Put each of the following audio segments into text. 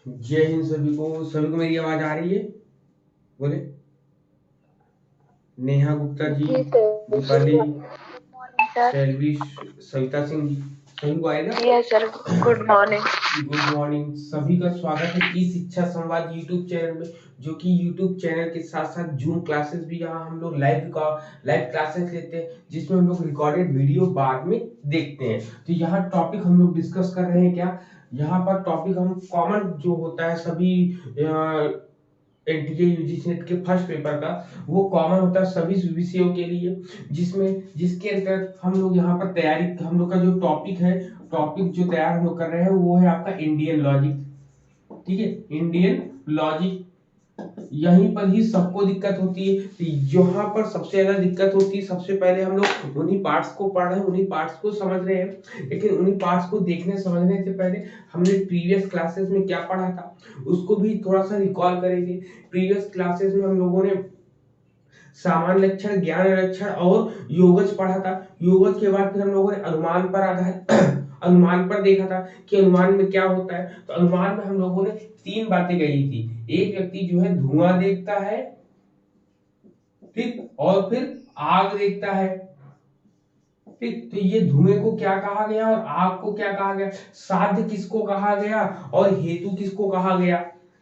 जय हिंद सभी को मेरी आवाज आ रही है? बोले। नेहा गुप्ता जी, जी sir. Deepali, good morning sir. Shailvi, Savita Singh ji, सभी को आएगा। Yes sir. Good morning. Good morning, सभी का स्वागत है ई शिक्षा संवाद यूट्यूब चैनल में, जो कि यूट्यूब चैनल के साथ साथ जूम क्लासेस भी, यहाँ हम लोग लाइव क्लासेस लेते हैं, जिसमें हम लोग रिकॉर्डेड वीडियो बाद में देखते हैं। तो यहाँ टॉपिक हम लोग डिस्कस कर रहे हैं क्या, यहाँ पर टॉपिक हम कॉमन जो होता है सभी एनटीए यूजीसी नेट के फर्स्ट पेपर का, वो कॉमन होता है सभी विषयों के लिए, जिसके अंतर्गत हम लोग यहाँ पर तैयारी, हम लोग का जो टॉपिक जो तैयार हम लोग कर रहे हैं वो है आपका इंडियन लॉजिक। ठीक है, इंडियन लॉजिक। यहीं पर ही सबको दिक्कत होती है, तो यहाँ पर सबसे ज्यादा दिक्कत होती है। सबसे पहले हम लोग उन्हीं पार्ट्स को पढ़ रहे हैं, उन्हीं पार्ट्स को समझ रहे हैं, लेकिन उन्हीं पार्ट्स को देखने समझने से पहले हमने प्रीवियस क्लासेस में क्या पढ़ा था उसको भी थोड़ा सा रिकॉल करेंगे। प्रीवियस क्लासेस में हम लोगों ने सामान्य लक्षण, ज्ञान लक्षण और योगज पढ़ा था। योगज के बाद फिर हम लोगों ने अनुमान पर आधारित अनुमान पर देखा था कि अनुमान में क्या होता है। तो अनुमान में हम लोगों ने तीन बातें कही थी। एक व्यक्ति जो है धुआं देखता है, ठीक, और फिर आग देखता है, ठीक। तो ये धुएं को क्या कहा गया और आग को क्या कहा गया, साध्य किसको कहा गया और हेतु किसको कहा गया।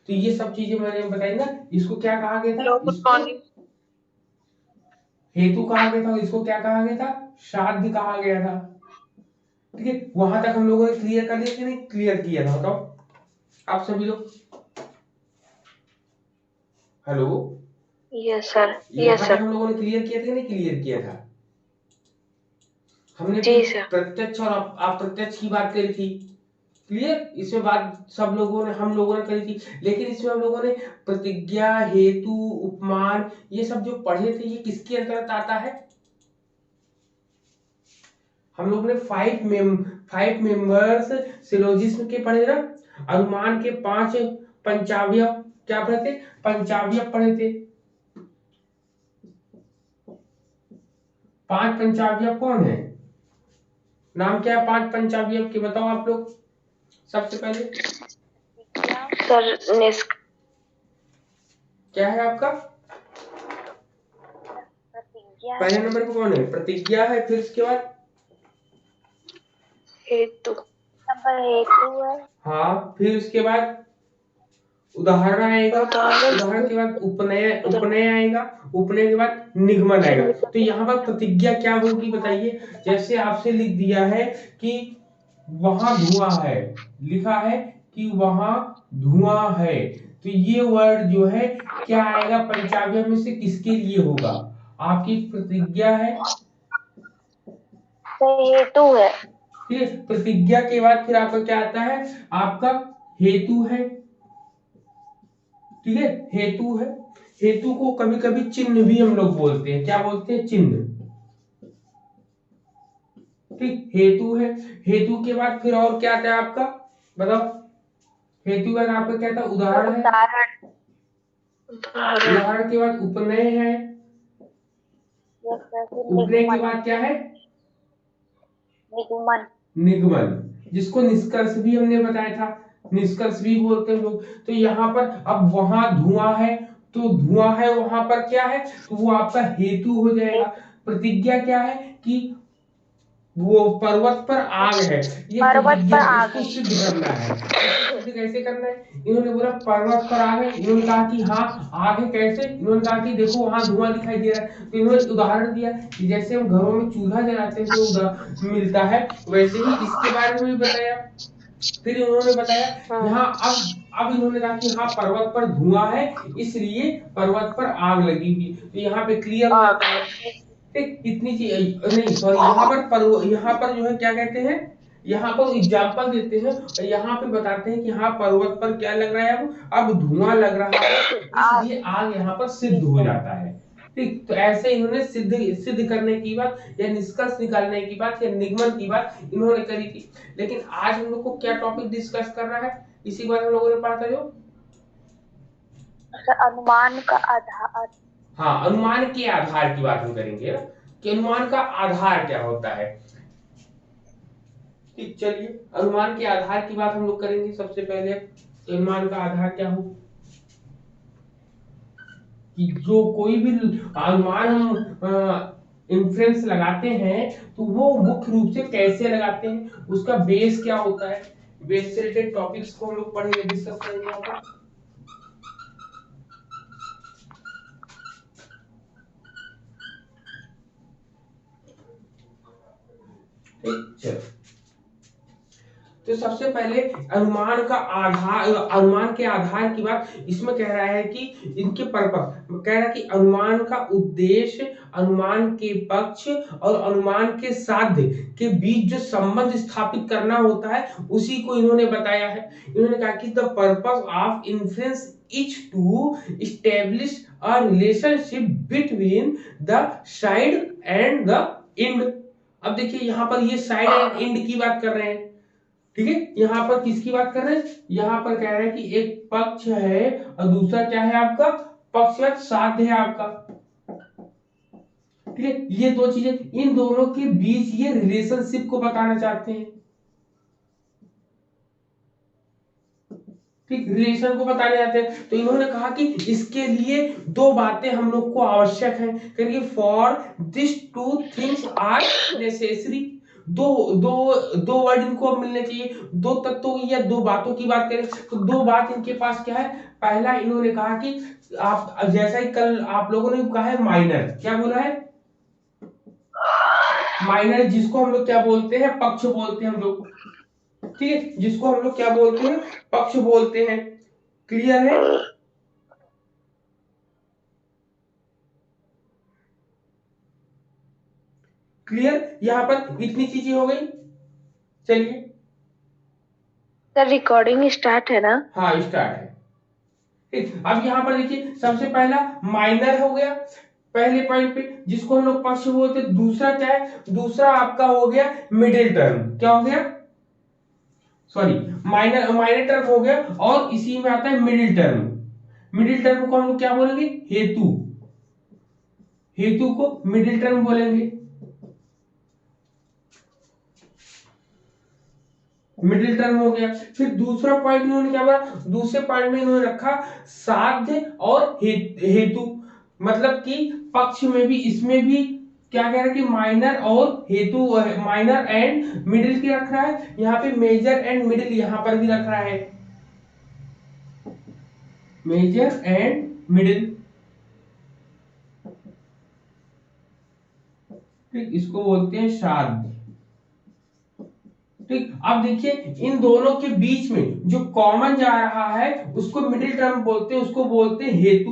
तो ये सब चीजें मैंने बताई ना। इसको क्या कहा गया हेलो, था, गुड इसको मॉर्निंग। हेतु कहा गया था और इसको क्या कहा गया था, साध्य कहा गया था। ठीक है, वहां तक हम लोगों ने क्लियर कर दिया कि नहीं क्लियर किया था, बताओ आप सभी लोग। Hello, yes sir. यस यहां तक सर। हम लोगों ने क्लियर किया था कि नहीं क्लियर किया था। हमने जी फिर सर। प्रत्यक्ष और अप्रत्यक्ष की बात करी थी, क्लियर। इसमें बात सब लोगों ने हम लोगों ने करी थी, लेकिन इसमें हम लोगों ने प्रतिज्ञा, हेतु, उपमान, ये सब जो पढ़े थे ये किसके अंतर्गत आता है। हम लोग ने फाइव मेंबर्स सिलोजिज्म के पढ़े ना। अनुमान के पांच पंचावय, क्या पढ़े थे, पंचावय पढ़े थे। पांच पंचावय कौन है, नाम क्या है पांच पंचावय के, बताओ आप लोग सबसे पहले। सर निष्क क्या है आपका, प्रतिज्ञा, पहले नंबर पे कौन है, प्रतिज्ञा है, फिर उसके बाद हेतु नंबर हेतु है। हाँ, फिर उसके बाद उदाहरण आएगा, उदाहरण। उदाहरण के बाद उपनय, उपनय आएगा, उपनय के बाद निगमन आएगा। तो यहाँ पर प्रतिज्ञा क्या होगी बताइए। जैसे आपसे लिख दिया है कि वहां धुआं है, लिखा है कि वहां धुआं है, तो ये वर्ड जो है क्या आएगा, पंचावय में से किसके लिए होगा, आपकी प्रतिज्ञा है। हेतु है। ठीक है, प्रतिज्ञा के बाद फिर आपका क्या आता है, आपका हेतु है। ठीक है, हेतु है। हेतु को कभी कभी चिन्ह भी हम लोग बोलते हैं, क्या बोलते हैं, चिन्ह। ठीक, हेतु है। हेतु के बाद फिर और क्या आता है आपका, बताओ। हेतु के बाद आपका क्या था, उदाहरण है। उदाहरण। उदाहरण। उदाहरण के बाद उपनय है। उपनय के निगमन। बाद क्या है, निगमन। निगमन, जिसको निष्कर्ष भी हमने बताया था, निष्कर्ष भी बोलते हैं लोग। तो यहाँ पर अब वहां धुआं है, तो धुआं है वहां पर क्या है, तो वो आपका हेतु हो जाएगा। प्रतिज्ञा क्या है कि वो पर्वत पर आग है, ये पर्वत प्रतिज्ञा पर है, आग इसको है। सिद्ध करना है। इसको सिद्ध कैसे करना है, इन्होंने बोला पर्वत पर आग है, इन्होंने कहा कि हाँ आग है, कैसे, इन्होंने कहा कि देखो वहां धुआं दिखाई दे रहा है। तो इन्होंने उदाहरण दिया कि जैसे हम घरों में चूल्हा जलाते हैं तो मिलता है, वैसे ही इसके बारे में भी बताया। फिर इन्होंने बताया यहाँ अब इन्होंने कहा कि हाँ पर्वत पर धुआं है, इसलिए पर्वत पर आग लगी हुई, तो यहाँ पे क्लियर हो आग। जाता है। ठीक, इतनी चीज नहीं, सॉरी, यहाँ पर जो है क्या कहते हैं, यहाँ पर एग्जाम्पल देते हैं और यहाँ पे बताते हैं कि हाँ पर्वत पर क्या लग रहा है, अब धुआं लग रहा है, आग। इसलिए आग यहाँ पर सिद्ध हो जाता है। ठीक, तो ऐसे इन्होंने सिद्ध सिद्ध करने की बात या निष्कर्ष निकालने की बात या निगमन की बात इन्होंने करी थी। लेकिन आज हम लोग को क्या टॉपिक डिस्कस करना है, इसी बार हम लोगों ने पढ़ा था जो, अनुमान का आधार। हाँ अनुमान के आधार की बात हम करेंगे ना, कि अनुमान का आधार क्या होता है। ठीक, चलिए अनुमान के आधार की बात हम लोग करेंगे सबसे पहले। तो अनुमान का आधार क्या हो कि जो कोई भी अनुमान हम इन्फ्रेंस लगाते हैं तो वो मुख्य रूप से कैसे लगाते हैं, उसका बेस क्या होता है। बेस से रिलेटेड टॉपिक्स को हम लोग पढ़ेंगे, डिस्कस करेंगे यहाँ पर। चलो, तो सबसे पहले अनुमान का आधार, अनुमान के आधार की बात इसमें कह रहा है कि इनके पर्पस, कह रहा है कि अनुमान का उद्देश्य अनुमान के पक्ष और अनुमान के साध्य के बीच जो संबंध स्थापित करना होता है उसी को इन्होंने बताया है। इन्होंने कहा कि the purpose of inference is to establish a relationship between the side and the end. अब देखिए यहाँ पर ये साइड एंड एंड की बात कर रहे हैं, ठीक है। यहाँ पर किसकी बात कर रहे हैं, यहाँ पर कह रहे हैं कि एक पक्ष है और दूसरा क्या है आपका पक्षवत साध्य है आपका, ठीक है। ये दो चीजें, इन दोनों के बीच ये रिलेशनशिप को बताना चाहते हैं, ठीक, रिलेशन को बताने जाते हैं। तो इन्होंने कहा कि इसके लिए दो बातें हम लोग को आवश्यक है, क्योंकि for this two things are necessary. दो दो दो वर्ड इनको अब मिलने चाहिए, दो तत्वों या दो बातों की बात करें तो दो बात इनके पास क्या है। पहला इन्होंने कहा कि आप जैसा ही कल आप लोगों ने कहा है माइनर, क्या बोला है माइनर, जिसको हम लोग क्या बोलते हैं पक्ष बोलते हैं हम लोग, ठीक है, जिसको हम लोग क्या बोलते हैं पक्ष बोलते हैं। क्लियर है, क्लियर, यहाँ पर इतनी चीजें हो गई। चलिए सर रिकॉर्डिंग स्टार्ट है ना? हाँ स्टार्ट है, ठीक। अब यहाँ पर देखिए सबसे पहला माइनर हो गया पहले पॉइंट पे, जिसको हम लोग पक्ष बोलते हैं। दूसरा क्या है, दूसरा आपका हो गया मिडिल टर्म, क्या हो गया सॉरी माइनर माइनर टर्म हो गया, और इसी में आता है मिडिल टर्म। मिडिल टर्म को हम लोग क्या बोलेंगे हेतु, हेतु को मिडिल टर्म बोलेंगे, मिडिल टर्म हो गया। फिर दूसरा पॉइंट इन्होंने क्या बोला, दूसरे पॉइंट में इन्होंने रखा साध्य और हेतु, मतलब कि पक्ष में भी इसमें भी क्या कह रहा है कि माइनर और हेतु, माइनर एंड मिडिल की रख रहा है, यहाँ पे मेजर एंड मिडिल यहां पर भी रख रहा है, मेजर एंड मिडिल, ठीक, इसको बोलते हैं साध्य, ठीक। अब देखिए इन दोनों के बीच में जो कॉमन जा रहा है उसको मिडिल टर्म बोलते हैं, उसको बोलते हैं हेतु,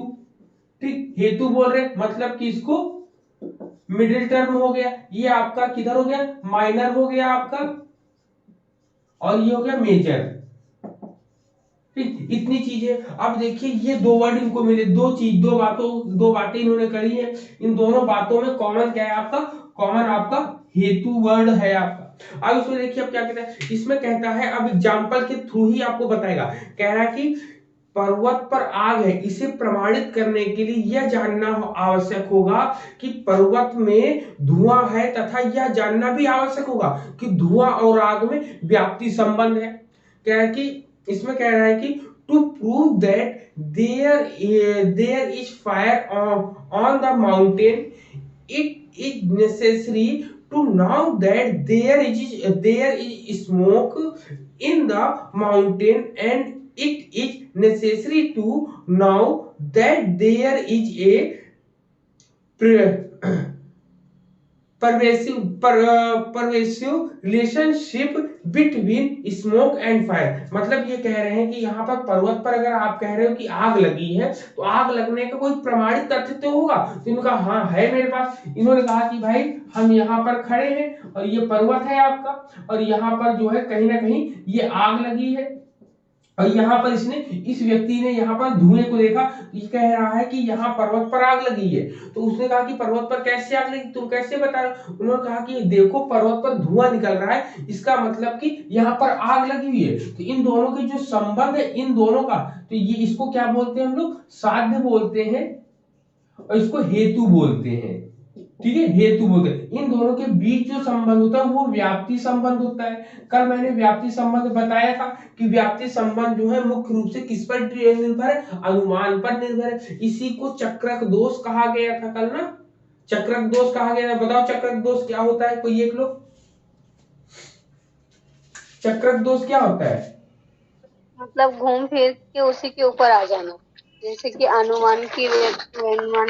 ठीक, हेतु बोल रहे मतलब कि इसको मिडिल टर्म हो गया। ये आपका किधर हो गया माइनर हो गया आपका, और ये हो गया मेजर, ठीक, इतनी चीजें। अब देखिए ये दो वर्ड इनको मिले, दो चीज, दो बातें इन्होंने करी है। इन दोनों बातों में कॉमन क्या है आपका, कॉमन आपका हेतु वर्ड है आपका। अब इसमें देखिए अब क्या कहता है, इसमें कहता है, अब एग्जाम्पल के थ्रू ही आपको बताएगा। कह रहा है कि पर्वत पर आग है, इसे प्रमाणित करने के लिए यह जानना आवश्यक होगा कि पर्वत में धुआं है, तथा यह जानना भी आवश्यक होगा कि धुआं और आग में व्याप्ति संबंध है। क्या है कि इसमें कह रहा है कि to prove that there is fire on the mountain it is necessary to know that there is smoke in the mountain, and it is necessary to know that there is a pervasive relationship between smoke and fire। मतलब ये कह रहे हैं कि यहाँ पर पर्वत पर अगर आप कह रहे हो कि आग लगी है तो आग लगने का कोई प्रमाणित तथ्य तो होगा। तो इन्होंने कहा हाँ है मेरे पास। इन्होंने कहा कि भाई हम यहाँ पर खड़े हैं और ये पर्वत है आपका, और यहाँ पर जो है कहीं ना कहीं ये आग लगी है, और यहाँ पर इसने, इस व्यक्ति ने यहाँ पर धुएं को देखा, ये कह रहा है कि यहाँ पर्वत पर आग लगी है। तो उसने कहा कि पर्वत पर कैसे आग लगी, तुम कैसे बता रहे हो। उन्होंने कहा कि देखो पर्वत पर धुआं निकल रहा है, इसका मतलब कि यहाँ पर आग लगी हुई है। तो इन दोनों के जो संबंध है इन दोनों का, तो ये इसको क्या बोलते हैं हम लोग साध्य बोलते हैं, और इसको हेतु बोलते हैं, ठीक है, हेतु बोलते हैं। इन दोनों के बीच जो संबंध होता है वो व्याप्ति संबंध होता है। कल मैंने व्याप्ति संबंध बताया था कि व्याप्ति संबंध जो है मुख्य रूप से किस पर निर्भर है, अनुमान पर निर्भर है। इसी को चक्रक दोष कहा गया था कल ना, चक्रक दोष कहा गया था। बताओ चक्रक दोष क्या होता है, कोई एक लोग, चक्रक दोष क्या होता है? मतलब घूम फिर के उसी के ऊपर आ जाना, जैसे कि अनुमान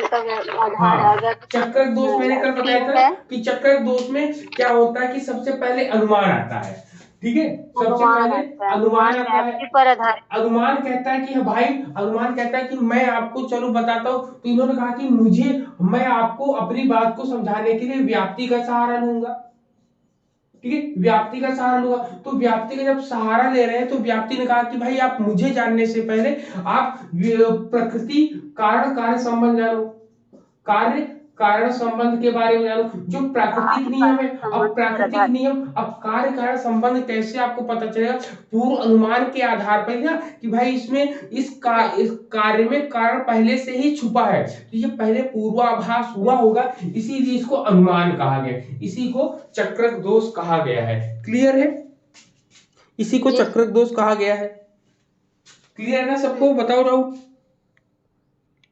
का आधार हाँ, अगर चक्रक दोष मैंने कल बताया था है, कि चक्रक दोष में क्या होता है कि सबसे पहले अनुमान आता है। ठीक है, सबसे अनुमान पहले आता है, अनुमान अनुमान आता है। व्याप्ति पर आधारित। अनुमान कहता है कि भाई, अनुमान कहता है कि मैं आपको चलो बताता हूँ, तो इन्होंने कहा कि मुझे, मैं आपको अपनी बात को समझाने के लिए व्याप्ति का सहारा लूंगा। ठीक है, व्याप्ति का सहारा लूंगा। तो व्याप्ति का जब सहारा ले रहे हैं तो व्याप्ति ने कहा कि भाई आप मुझे जानने से पहले आप प्रकृति कारण कार्य संबंध जानो, कार्य कारण संबंध के बारे में जानो, जो प्राकृतिक नियम है। अब संबंध पर प्राकृतिक आधारित। नियम, अब कार्य कारण संबंध कैसे आपको पता चलेगा? पूर्व अनुमान के आधार पर ना, कि भाई इसमें इस कार्य में कारण पहले से ही छुपा है, तो ये पहले पूर्वाभास हुआ होगा, इसीलिए इसको अनुमान कहा गया, इसी को चक्रक दोष कहा गया है। क्लियर है? इसी को चक्रक दोष कहा गया है। क्लियर है ना सबको? बताओ राहुल।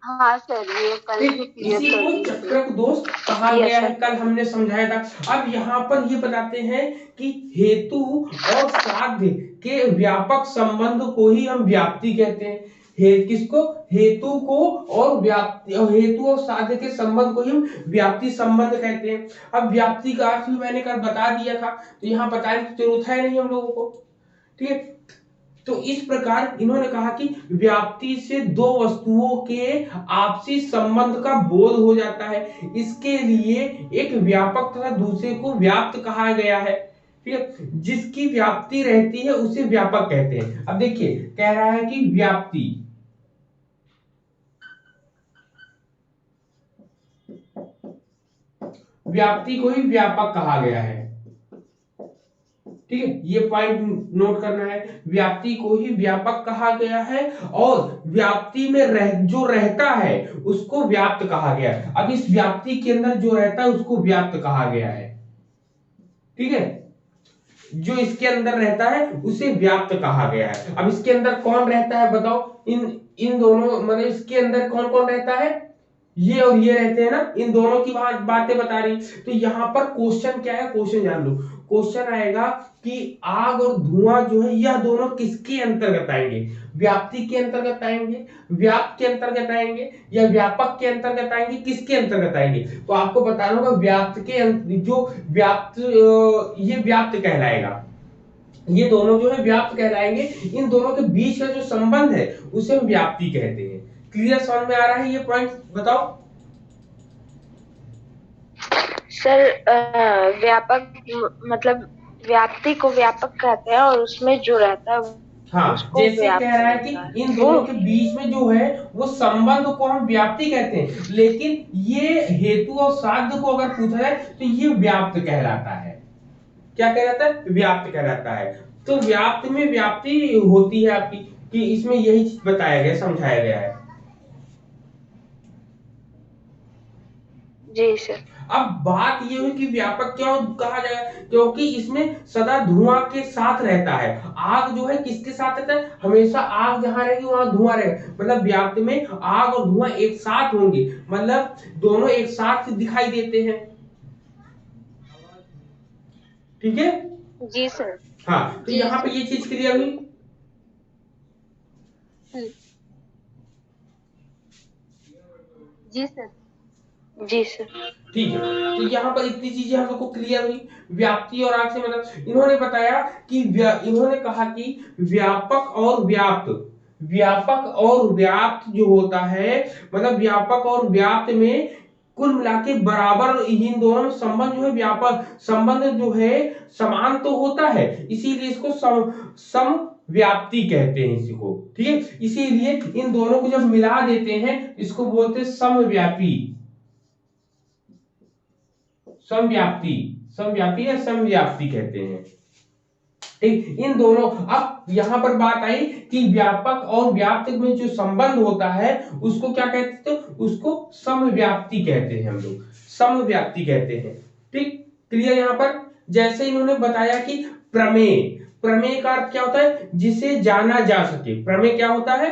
हाँ सर, ये कल ही क्लियर इसी कर को दिए। चक्रक दोष कहा Yes, गया है, sir. कल हमने समझाया था। अब यहाँ पर ये बताते हैं कि हेतु और साध्य के व्यापक संबंध को ही हम व्याप्ति कहते हैं। किसको? हेतु को और व्याप्ति, हेतु और साध्य के संबंध को ही हम व्याप्ति संबंध कहते हैं। अब व्याप्ति का अर्थ भी मैंने कल बता दिया था, तो यहाँ बताने की जरूरत है नहीं हम लोगों को। ठीक है, तो इस प्रकार इन्होंने कहा कि व्याप्ति से दो वस्तुओं के आपसी संबंध का बोध हो जाता है, इसके लिए एक व्यापक तथा दूसरे को व्याप्त कहा गया है। ठीक है, जिसकी व्याप्ति रहती है उसे व्यापक कहते हैं। अब देखिए, कह रहा है कि व्याप्ति, व्याप्ति को ही व्यापक कहा गया है। ठीक है, ये पॉइंट नोट करना है, व्याप्ति को ही व्यापक कहा गया है, और व्याप्ति में जो रहता है उसको व्याप्त कहा गया है। अब इस व्याप्ति के अंदर जो रहता है उसको व्याप्त कहा गया है। ठीक है, जो इसके अंदर रहता है उसे व्याप्त कहा गया है। अब इसके अंदर कौन रहता है बताओ? इन दोनों, मतलब इसके अंदर कौन कौन रहता है? ये और ये रहते हैं ना, इन दोनों की बातें बता रही। तो यहाँ पर क्वेश्चन क्या है, क्वेश्चन जान लो। क्वेश्चन आएगा कि आग और धुआं जो है यह दोनों किसके अंतर्गत आएंगे? व्याप्ति के अंतर्गत आएंगे, व्याप्त के अंतर्गत आएंगे, या व्यापक के अंतर्गत आएंगे, किसके अंतर्गत आएंगे? तो आपको बताना होगा व्याप्त के जो व्याप्त, ये व्याप्त कहलाएगा, ये दोनों जो है व्याप्त कहलाएंगे। इन दोनों के बीच का जो संबंध है उसे हम व्याप्ति कहते हैं। क्लियर समझ में आ रहा है ये पॉइंट? बताओ सर, व्यापक मतलब व्याप्ति को व्यापक कहते हैं, और उसमें जो रहता है हाँ, उसको जैसे कह रहा है कि इन दोनों के बीच में जो है वो संबंध को हम व्याप्ति कहते हैं, लेकिन ये हेतु और साध्य को अगर पूछा जाए तो ये व्याप्त कहलाता है। क्या कहलाता है? व्याप्त कहलाता है। तो व्याप्त में व्याप्ति होती है आपकी, कि इसमें यही चीज बताया गया, समझाया गया है। जी सर। अब बात ये हुई कि व्यापक क्यों कहा जाएगा, क्योंकि इसमें सदा धुआं के साथ रहता है। आग जो है किसके साथ रहता है? हमेशा आग जहां रहेगी वहां धुआं रहेगा, मतलब व्याप्त में आग और धुआं एक साथ होंगे, मतलब दोनों एक साथ दिखाई देते हैं। ठीक है, जी सर। हाँ, तो यहाँ पे ये चीज क्लियर हुई। जी सर। जी सर। ठीक है, तो यहाँ पर इतनी चीजें हम लोग को क्लियर हुई, व्याप्ति और आग से मतलब। इन्होंने बताया कि इन्होंने कहा कि व्यापक और व्याप्त, व्यापक और व्याप्त जो होता है, मतलब व्यापक और व्याप्त में कुल मिला के बराबर, इन दोनों में संबंध जो है, व्यापक संबंध जो है समान तो होता है, इसीलिए इसको सम व्याप्ति कहते हैं इसको। ठीक है, इसीलिए इन दोनों को जब मिला देते हैं इसको बोलते हैं समव्यापी, समव्याप्ति, समव्यापी या समव्याप्ति कहते हैं। ठीक, इन दोनों, अब यहां पर बात आई कि व्यापक और व्याप्त में जो संबंध होता है उसको क्या कहते हैं? तो उसको समव्याप्ति कहते हैं हम लोग, समव्याप्ति कहते हैं। ठीक, क्लियर यहाँ पर। जैसे इन्होंने बताया कि प्रमेय, प्रमेय का अर्थ क्या होता है, जिसे जाना जा सके। प्रमेय क्या होता है,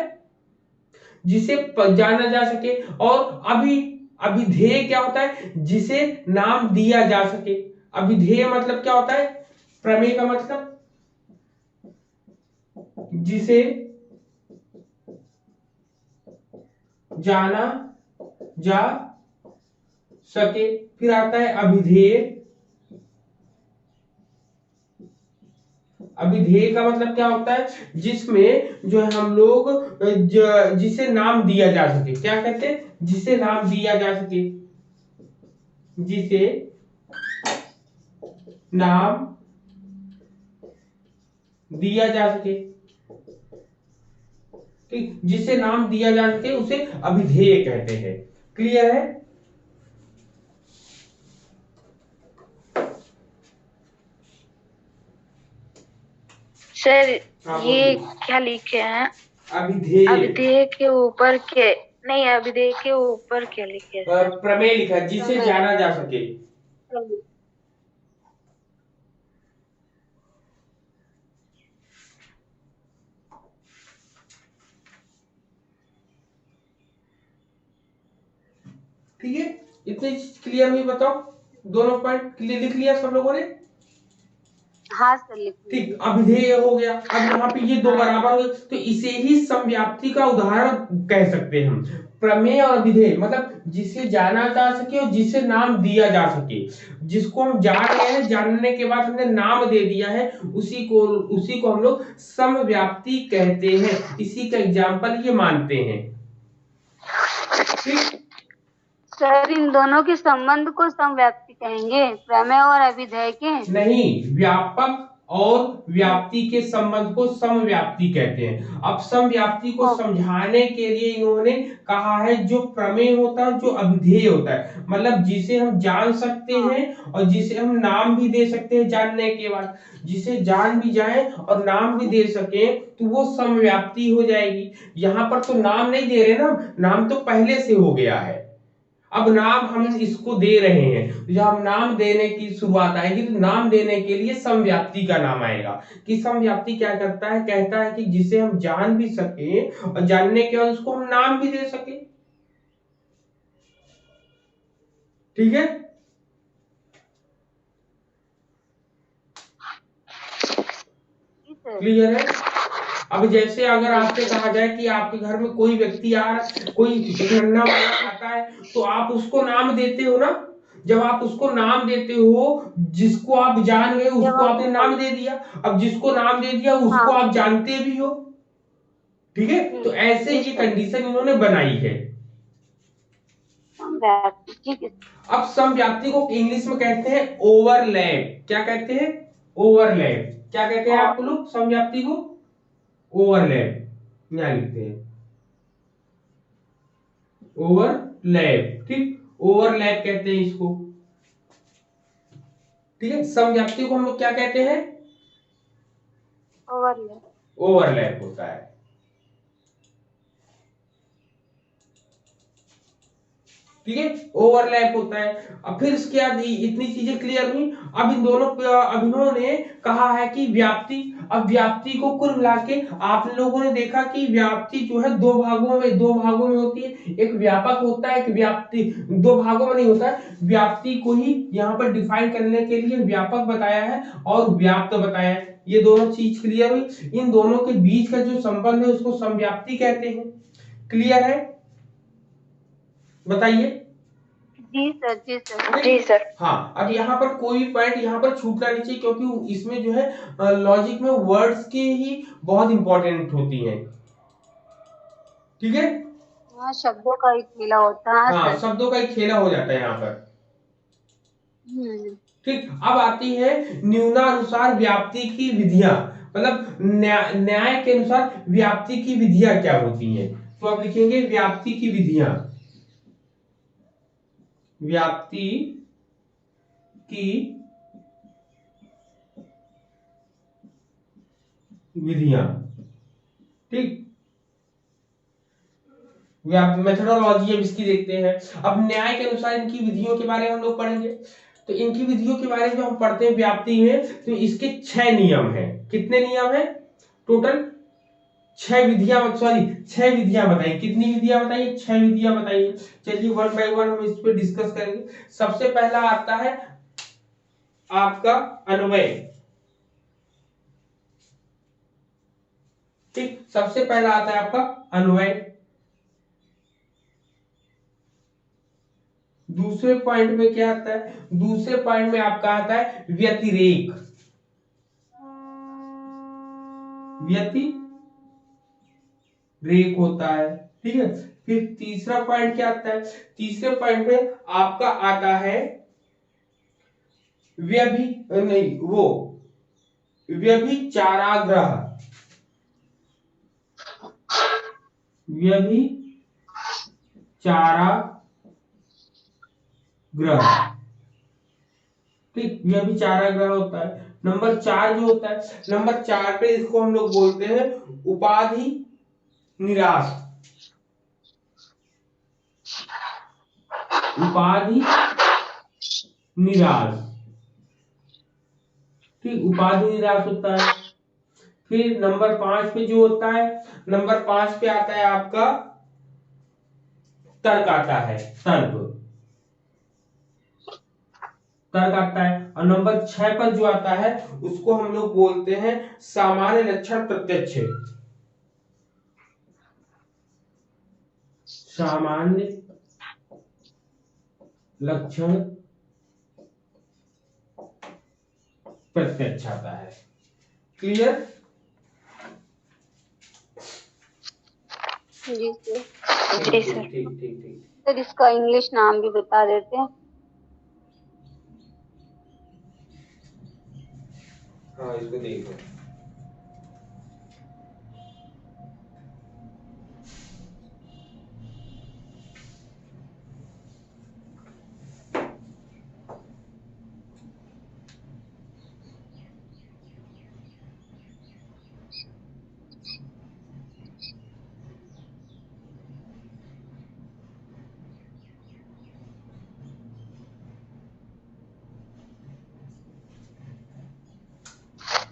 जिसे जाना जा सके। और अभिधेय क्या होता है, जिसे नाम दिया जा सके। अभिधेय मतलब क्या होता है, प्रमेय का मतलब जिसे जाना जा सके। फिर आता है अभिधेय। अभिधेय का मतलब क्या होता है, जिसमें जो है हम लोग जिसे नाम दिया जा सके। क्या कहते हैं, जिसे नाम दिया जा सके, जिसे नाम दिया जा सके। ठीक, जिसे नाम दिया जा सके उसे अभिधेय कहते हैं। क्लियर है। सर हाँ ये बोलिए। क्या लिखे हैं, अभिधेय, अभिधेय के ऊपर के, नहीं अभिधेय के ऊपर क्या लिखे हैं सर? प्रमेय लिखा है, जिसे प्रमेय। जाना जा सके। ठीक है, इतनी क्लियर हुई, बताओ। दोनों पॉइंट क्लियर लिख लिया सब लोगों ने। हाँ सर लिख ठीक, लीजिए। अभिधेय हो गया। अब यहाँ पे ये दो बराबर हो गए, तो इसे ही समव्याप्ति का उदाहरण कह सकते हैं हम। प्रमेय और अभिधेय मतलब जिसे जाना जा सके और जिसे नाम दिया जा सके। जिसको हम जान रहे हैं, जानने के बाद हमने नाम दे दिया है, उसी को हम लोग समव्याप्ति कहते हैं। इसी का एग्जाम्पल ये मानते हैं। ठीक, सर इन दोनों के संबंध को समव्याप्ति कहेंगे, प्रमेय और अभिधेय के? नहीं, व्यापक और व्याप्ति के संबंध को समव्याप्ति कहते हैं। अब समव्याप्ति को समझाने के लिए इन्होंने कहा है, जो प्रमेय होता है, जो अभिधेय होता है, मतलब जिसे हम जान सकते हैं और जिसे हम नाम भी दे सकते हैं जानने के बाद। जिसे जान भी जाए और नाम भी दे सके तो वो समव्याप्ति हो जाएगी। यहाँ पर तो नाम नहीं दे रहे ना, नाम तो पहले से हो गया है। अब नाम हम इसको दे रहे हैं, जब हम नाम देने की शुरुआत आएगी तो नाम देने के लिए समव्याप्ति का नाम आएगा। कि समव्याप्ति क्या करता है, कहता है कि जिसे हम जान भी सके और जानने के बाद उसको हम नाम भी दे सके। ठीक है, क्लियर है। अब जैसे अगर आपसे कहा जाए कि आपके घर में कोई व्यक्ति आ रहा, कोई एक नन्हा मुन्ना आता है, तो आप उसको नाम देते हो ना। जब आप उसको नाम देते हो, जिसको आप जान गए उसको आपने नाम दे दिया। अब जिसको नाम दे दिया उसको आप जानते भी हो। ठीक है, तो ऐसे ये कंडीशन इन्होंने बनाई है। ठीक है। अब समव्याप्ति को इंग्लिश में कहते हैं ओवरलैप। क्या कहते हैं, ओवरलैप। क्या कहते हैं आप लोग समव्याप्ति को, ओवरलैप। यहां लिखते हैं ओवरलैप। ठीक, ओवरलैप कहते हैं इसको। ठीक है, समव्याप्ति को हम लोग क्या कहते हैं, ओवरलैप। ओवरलैप होता है। ठीक है, ओवरलैप होता है। अब फिर इसके बाद इतनी चीजें क्लियर हुई। अब अब इन्होंने कहा है कि व्याप्ति। अब व्याप्ति को कुल मिला के आप लोगों ने देखा कि व्याप्ति जो है दो भागों में होती है। एक व्यापक होता है, एक व्याप्ति। दो भागों में नहीं होता है। व्याप्ति को ही यहाँ पर डिफाइन करने के लिए व्यापक बताया है और व्याप्त बताया है। ये दोनों चीज क्लियर हुई। इन दोनों के बीच का जो संबंध है उसको समव्याप्ति कहते हैं। क्लियर है, बताइए। जी सर, जी सर, जी सर। हाँ, अब यहाँ पर कोई भी पॉइंट यहाँ पर छूटना नहीं चाहिए, क्योंकि इसमें जो है लॉजिक में वर्ड्स की ही बहुत इंपॉर्टेंट होती हैं। ठीक है, हाँ शब्दों का ही खेला होता है हाँ सर। शब्दों का एक खेला हो जाता है यहाँ पर। ठीक, अब आती है न्यूनानुसार व्याप्ति की विधियां। मतलब न्याय के अनुसार व्याप्ति की विधियां क्या होती हैं। तो अब लिखेंगे व्याप्ति की विधियां। व्याप्ति की विधियां। ठीक, मेथोडोलॉजी अब इसकी देखते हैं। अब न्याय के अनुसार इनकी विधियों के बारे में हम लोग पढ़ेंगे। तो इनकी विधियों के बारे में हम पढ़ते हैं व्याप्ति में, तो इसके 6 नियम हैं। कितने नियम हैं टोटल? 6 विधियां, सॉरी 6 विधियां बताइए। कितनी विधियां बताइए? 6 विधियां बताइए। चलिए वन बाय वन हम इस पे डिस्कस करेंगे। सबसे पहला आता है आपका अन्वय। ठीक, सबसे पहला आता है आपका अन्वय। दूसरे पॉइंट में क्या आता है? दूसरे पॉइंट में आपका आता है व्यतिरेक। व्यतिरेक होता है, ठीक है। फिर तीसरा पॉइंट क्या आता है? तीसरे पॉइंट में आपका आता है व्यभि नहीं वो व्यभिचाराग्रह। व्यभिचाराग्रह, ठीक, व्यभिचाराग्रह होता है। नंबर 4 जो होता है, नंबर 4 पे इसको हम लोग बोलते हैं उपाधि निराश। उपाधि निराश, ठीक, उपाधि निराश होता है। फिर नंबर 5 पे जो होता है, नंबर 5 पे आता है आपका तर्क आता है। तर्क आता है। और नंबर 6 पर जो आता है उसको हम लोग बोलते हैं सामान्य लक्षण प्रत्यक्ष। सामान्य लक्षण प्रत्यक्ष आता है। क्लियर? जी सर। जी सर। ठीक ठीक ठीक ठीक। सर इसका इंग्लिश नाम भी बता देते हैं। हाँ, इसको देखो।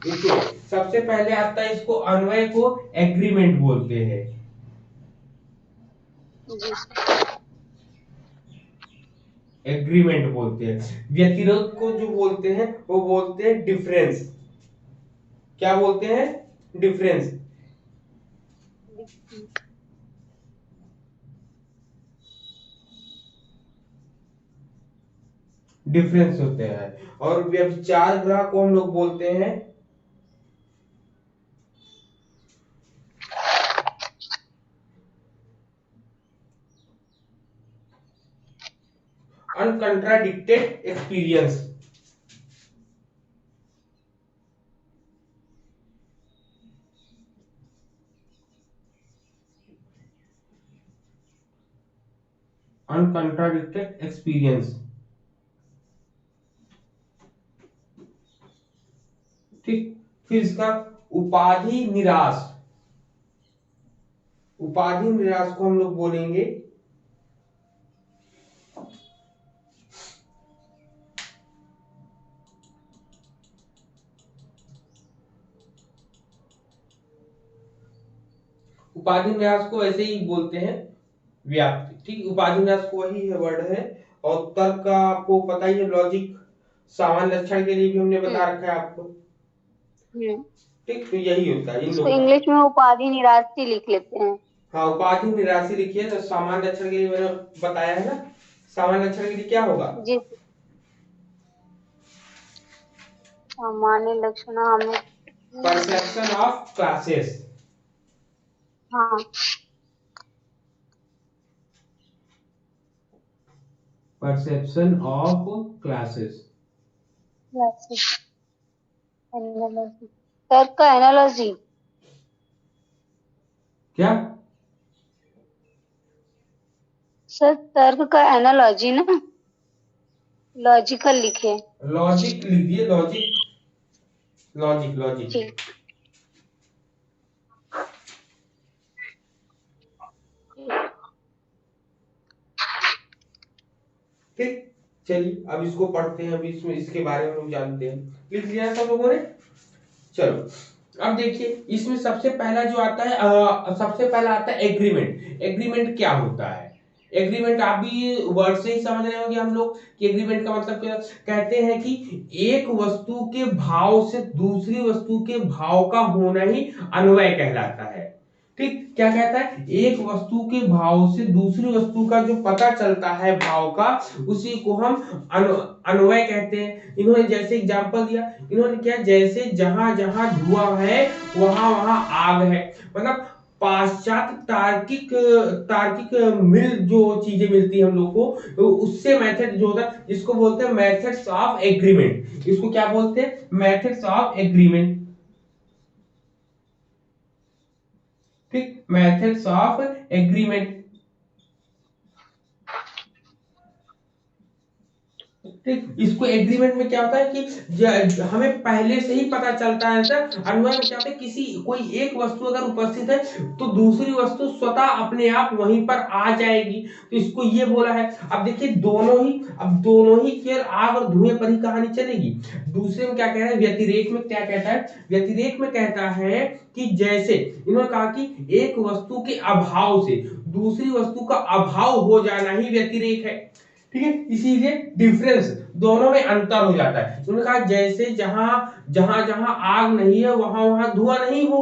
देखिए, सबसे पहले आता है इसको अन्वय को एग्रीमेंट बोलते हैं। जी सर। एग्रीमेंट बोलते हैं। व्यतिरेक को जो बोलते हैं वो बोलते हैं डिफरेंस। क्या बोलते हैं? डिफरेंस। डिफरेंस होते हैं। और व्यभिचार ग्रह को हम लोग बोलते हैं अनकंट्राडिक्टेड एक्सपीरियंस। अनकंट्राडिक्टेड एक्सपीरियंस, ठीक। फिर इसका उपाधि निराश। उपाधि निराश को हम लोग बोलेंगे उपाधि निराश को ऐसे ही बोलते हैं व्याप्ति, ठीक। उपाधि निराश को वही है वर्ड है। और तर्क का आपको पता ही है, लॉजिक सामान्य लक्षण के लिए भी हमने बता रखा है आपको, ठीक। तो यही होता है इन इसको लोगों का। इंग्लिश में उपाधि निराशी लिख लेते हैं। हाँ, उपाधि निराशी लिखिए। तो सामान्य लक्षण के लिए मैंने बताया है ना, सामान्य लक्षण के लिए क्या होगा? जी। सामान्य लक्षण हमें परसेप्शन ऑफ क्लासेस। हाँ परसेप्शन ऑफ क्लासेस। एनालॉजी। तर्क का एनालॉजी। क्या? सर तर्क का एनालॉजी ना, लॉजिकल लिखे। लॉजिक लिखिए, लॉजिक लॉजिक लॉजिक। जी। ठीक, चलिए अब इसको पढ़ते हैं, अभी इसमें इसके बारे में हम जानते हैं। लिख लिया सब लोगों ने? चलो अब देखिए, इसमें सबसे पहला जो आता है सबसे पहला आता है एग्रीमेंट। एग्रीमेंट क्या होता है? एग्रीमेंट आप भी वर्ड से ही समझ रहे होंगे हम लोग कि एग्रीमेंट का मतलब क्या। कहते हैं कि एक वस्तु के भाव से दूसरी वस्तु के भाव का होना ही अन्वय कहलाता है। ठीक, क्या कहता है? एक वस्तु के भाव से दूसरी वस्तु का जो पता चलता है भाव का, उसी को हम अन्वय कहते हैं। इन्होंने जैसे एग्जांपल दिया, इन्होंने क्या, जैसे जहां जहां धुआं है वहां वहां आग है। मतलब पाश्चात्य तार्किक तार्किक मिल जो चीजें मिलती है हम लोग को, तो उससे मेथड जो होता है, जिसको बोलते हैं मेथड्स ऑफ एग्रीमेंट। इसको क्या बोलते हैं? Methods of agreement. ठीक, मेथड्स ऑफ एग्रीमेंट। ठीक, इसको एग्रीमेंट में क्या होता है कि हमें पहले से ही पता चलता है ना। अन्वय में क्या होता है, किसी कोई एक वस्तु अगर उपस्थित है तो दूसरी वस्तु स्वतः अपने आप वहीं पर आ जाएगी, तो इसको ये बोला है। अब देखिए दोनों ही केवल आग और धुएं पर ही कहानी चलेगी। दूसरे में क्या कह रहा है, व्यतिरेक में क्या कहता है? व्यतिरेक में कहता है कि जैसे इन्होंने कहा कि एक वस्तु के अभाव से दूसरी वस्तु का अभाव हो जाना ही व्यतिरेक है। ठीक है, इसीलिए डिफरेंस, दोनों में अंतर हो जाता है। उन्होंने कहा जैसे जहां जहां जहां आग नहीं है वहां वहां धुआं नहीं हो।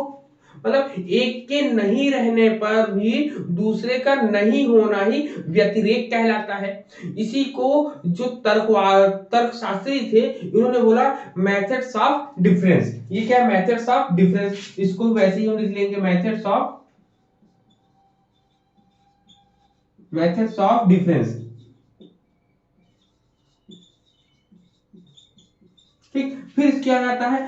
मतलब एक के नहीं रहने पर भी दूसरे का नहीं होना ही व्यतिरेक कहलाता है। इसी को जो तर्कशास्त्री थे, इन्होंने बोला मेथड्स ऑफ डिफरेंस। ये क्या है? Methods of difference. इसको वैसे ही हम लिख लेंगे, मेथड्स ऑफ डिफरेंस। ठीक, फिर क्या आता है?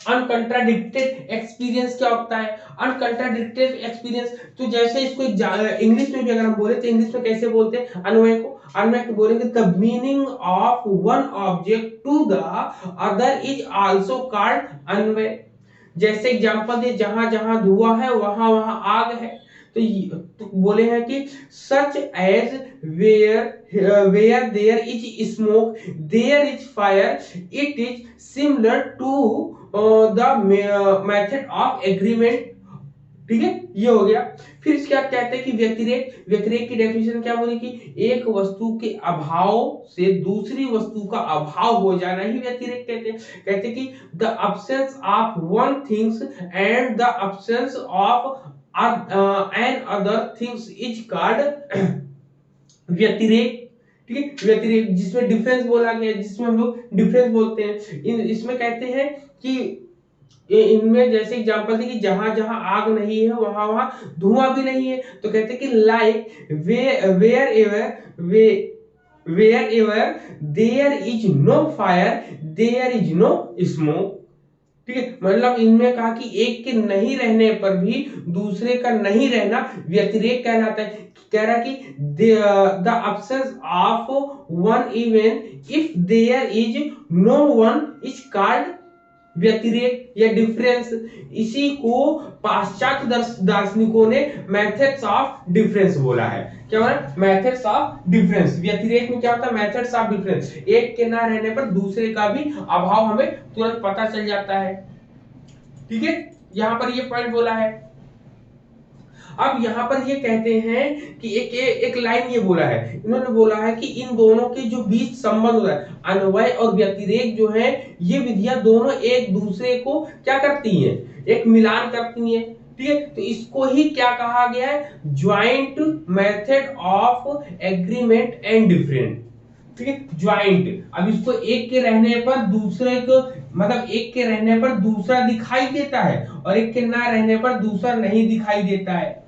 अनकंट्राडिक्टेड एक्सपीरियंस क्या होता है? अनकंट्राडिक्टेड एक्सपीरियंस, तो जैसे इसको इंग्लिश में भी अगर हम बोले तो इंग्लिश में कैसे बोलते हैं अन्वय को? अन्वय को बोलेंगे the meaning of one object to the other is also called अन्वय। जैसे एग्जांपल दे, जहां जहां धुआं है वहां वहां आग है। तो बोले हैं कि such as where there is smoke there is fire, it is similar to the method of agreement. ठीक है, ये हो गया। फिर क्या कहते हैं कि व्यतिरेक की डेफिनेशन क्या बोली कि एक वस्तु के अभाव से दूसरी वस्तु का अभाव हो जाना ही व्यतिरेक कहते हैं। कहते हैं कि the absence of one things and the absence of an other things is called व्यतिरेक। ठीक है, व्यतिरेक जिसमें डिफरेंस बोला गया, जिसमें हम लोग डिफरेंस बोलते हैं। इसमें कहते हैं कि इनमें जैसे एग्जांपल थे कि जहां जहां आग नहीं है वहां वहां धुआं भी नहीं है। तो कहते हैं कि like wherever there is no fire there is no smoke. ठीक है, मतलब इनमें कहा कि एक के नहीं रहने पर भी दूसरे का नहीं रहना व्यतिरेक कहलाता है। कह रहा कि the absence of one even if there is no one is called व्यतिरेक या डिफरेंस। इसी को पाश्चात्य दार्शनिकों ने मेथड्स ऑफ डिफरेंस बोला है। क्या बोला? Methods of difference. व्यतिरेक में क्या होता है? मेथड्स ऑफ डिफरेंस, एक के ना रहने पर दूसरे का भी अभाव हमें तुरंत पता चल जाता है। ठीक है, यहां पर ये पॉइंट बोला है। अब यहाँ पर ये कहते हैं कि एक लाइन ये बोला है, इन्होंने बोला है कि इन दोनों के जो बीच संबंध होता है, अन्वय और व्यतिरेक जो है, ये विधियां दोनों एक दूसरे को क्या करती हैं? एक मिलान करती हैं। ठीक है, तो इसको ही क्या कहा गया है? Joint method of agreement and different. ठीक है, ज्वाइंट। अब इसको एक के रहने पर दूसरे को, मतलब एक के रहने पर दूसरा दिखाई देता है और एक के ना रहने पर दूसरा नहीं दिखाई देता है।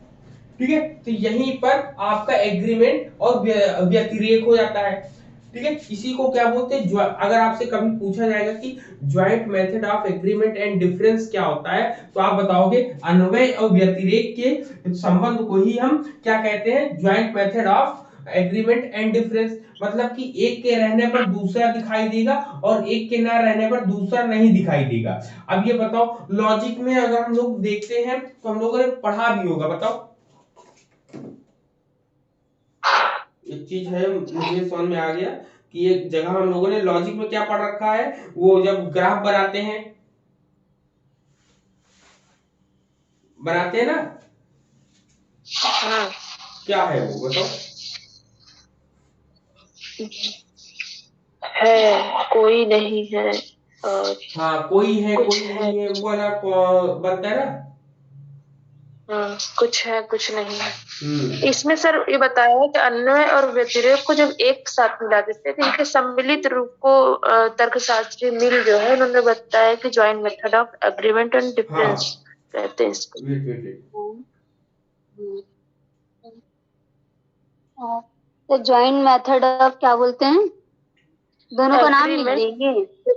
ठीक है, तो यहीं पर आपका एग्रीमेंट और व्यतिरेक हो जाता है। ठीक है, इसी को क्या बोलते हैं? अगर आपसे कभी पूछा जाएगा कि joint method of agreement and difference क्या होता है, तो आप बताओगे अन्वय और व्यतिरेक के संबंध को ही हम क्या कहते हैं? Joint method of agreement and difference. मतलब कि एक के रहने पर दूसरा दिखाई देगा और एक के ना रहने पर दूसरा नहीं दिखाई देगा। अब ये बताओ, लॉजिक में अगर हम लोग देखते हैं तो हम लोगों ने पढ़ा भी होगा, बताओ। चीज है, मुझे समझ में आ गया कि एक जगह हम लोगों ने लॉजिक में क्या पढ़ रखा है, वो जब ग्राफ बनाते हैं ना, हाँ क्या है वो बताओ। है, कोई नहीं है, और हाँ, कोई है कुछ कोई है, नहीं है वो वाला बनता है ना। हाँ कुछ है कुछ नहीं है। हम्म। इसमें सर ये बताया है कि अन्वय और व्यतिरेक को जब एक साथ मिला देते हैं तो इनके सम्मिलित रूप को तर्कशास्त्री मिल जो है उन्होंने बताया कि joint method of agreement and difference हाँ, कहते हैं इसको। Wait wait wait. तो ज्वाइंट मेथड ऑफ क्या बोलते हैं, दोनों का नाम लिख एग्रीमेंट, देंगे।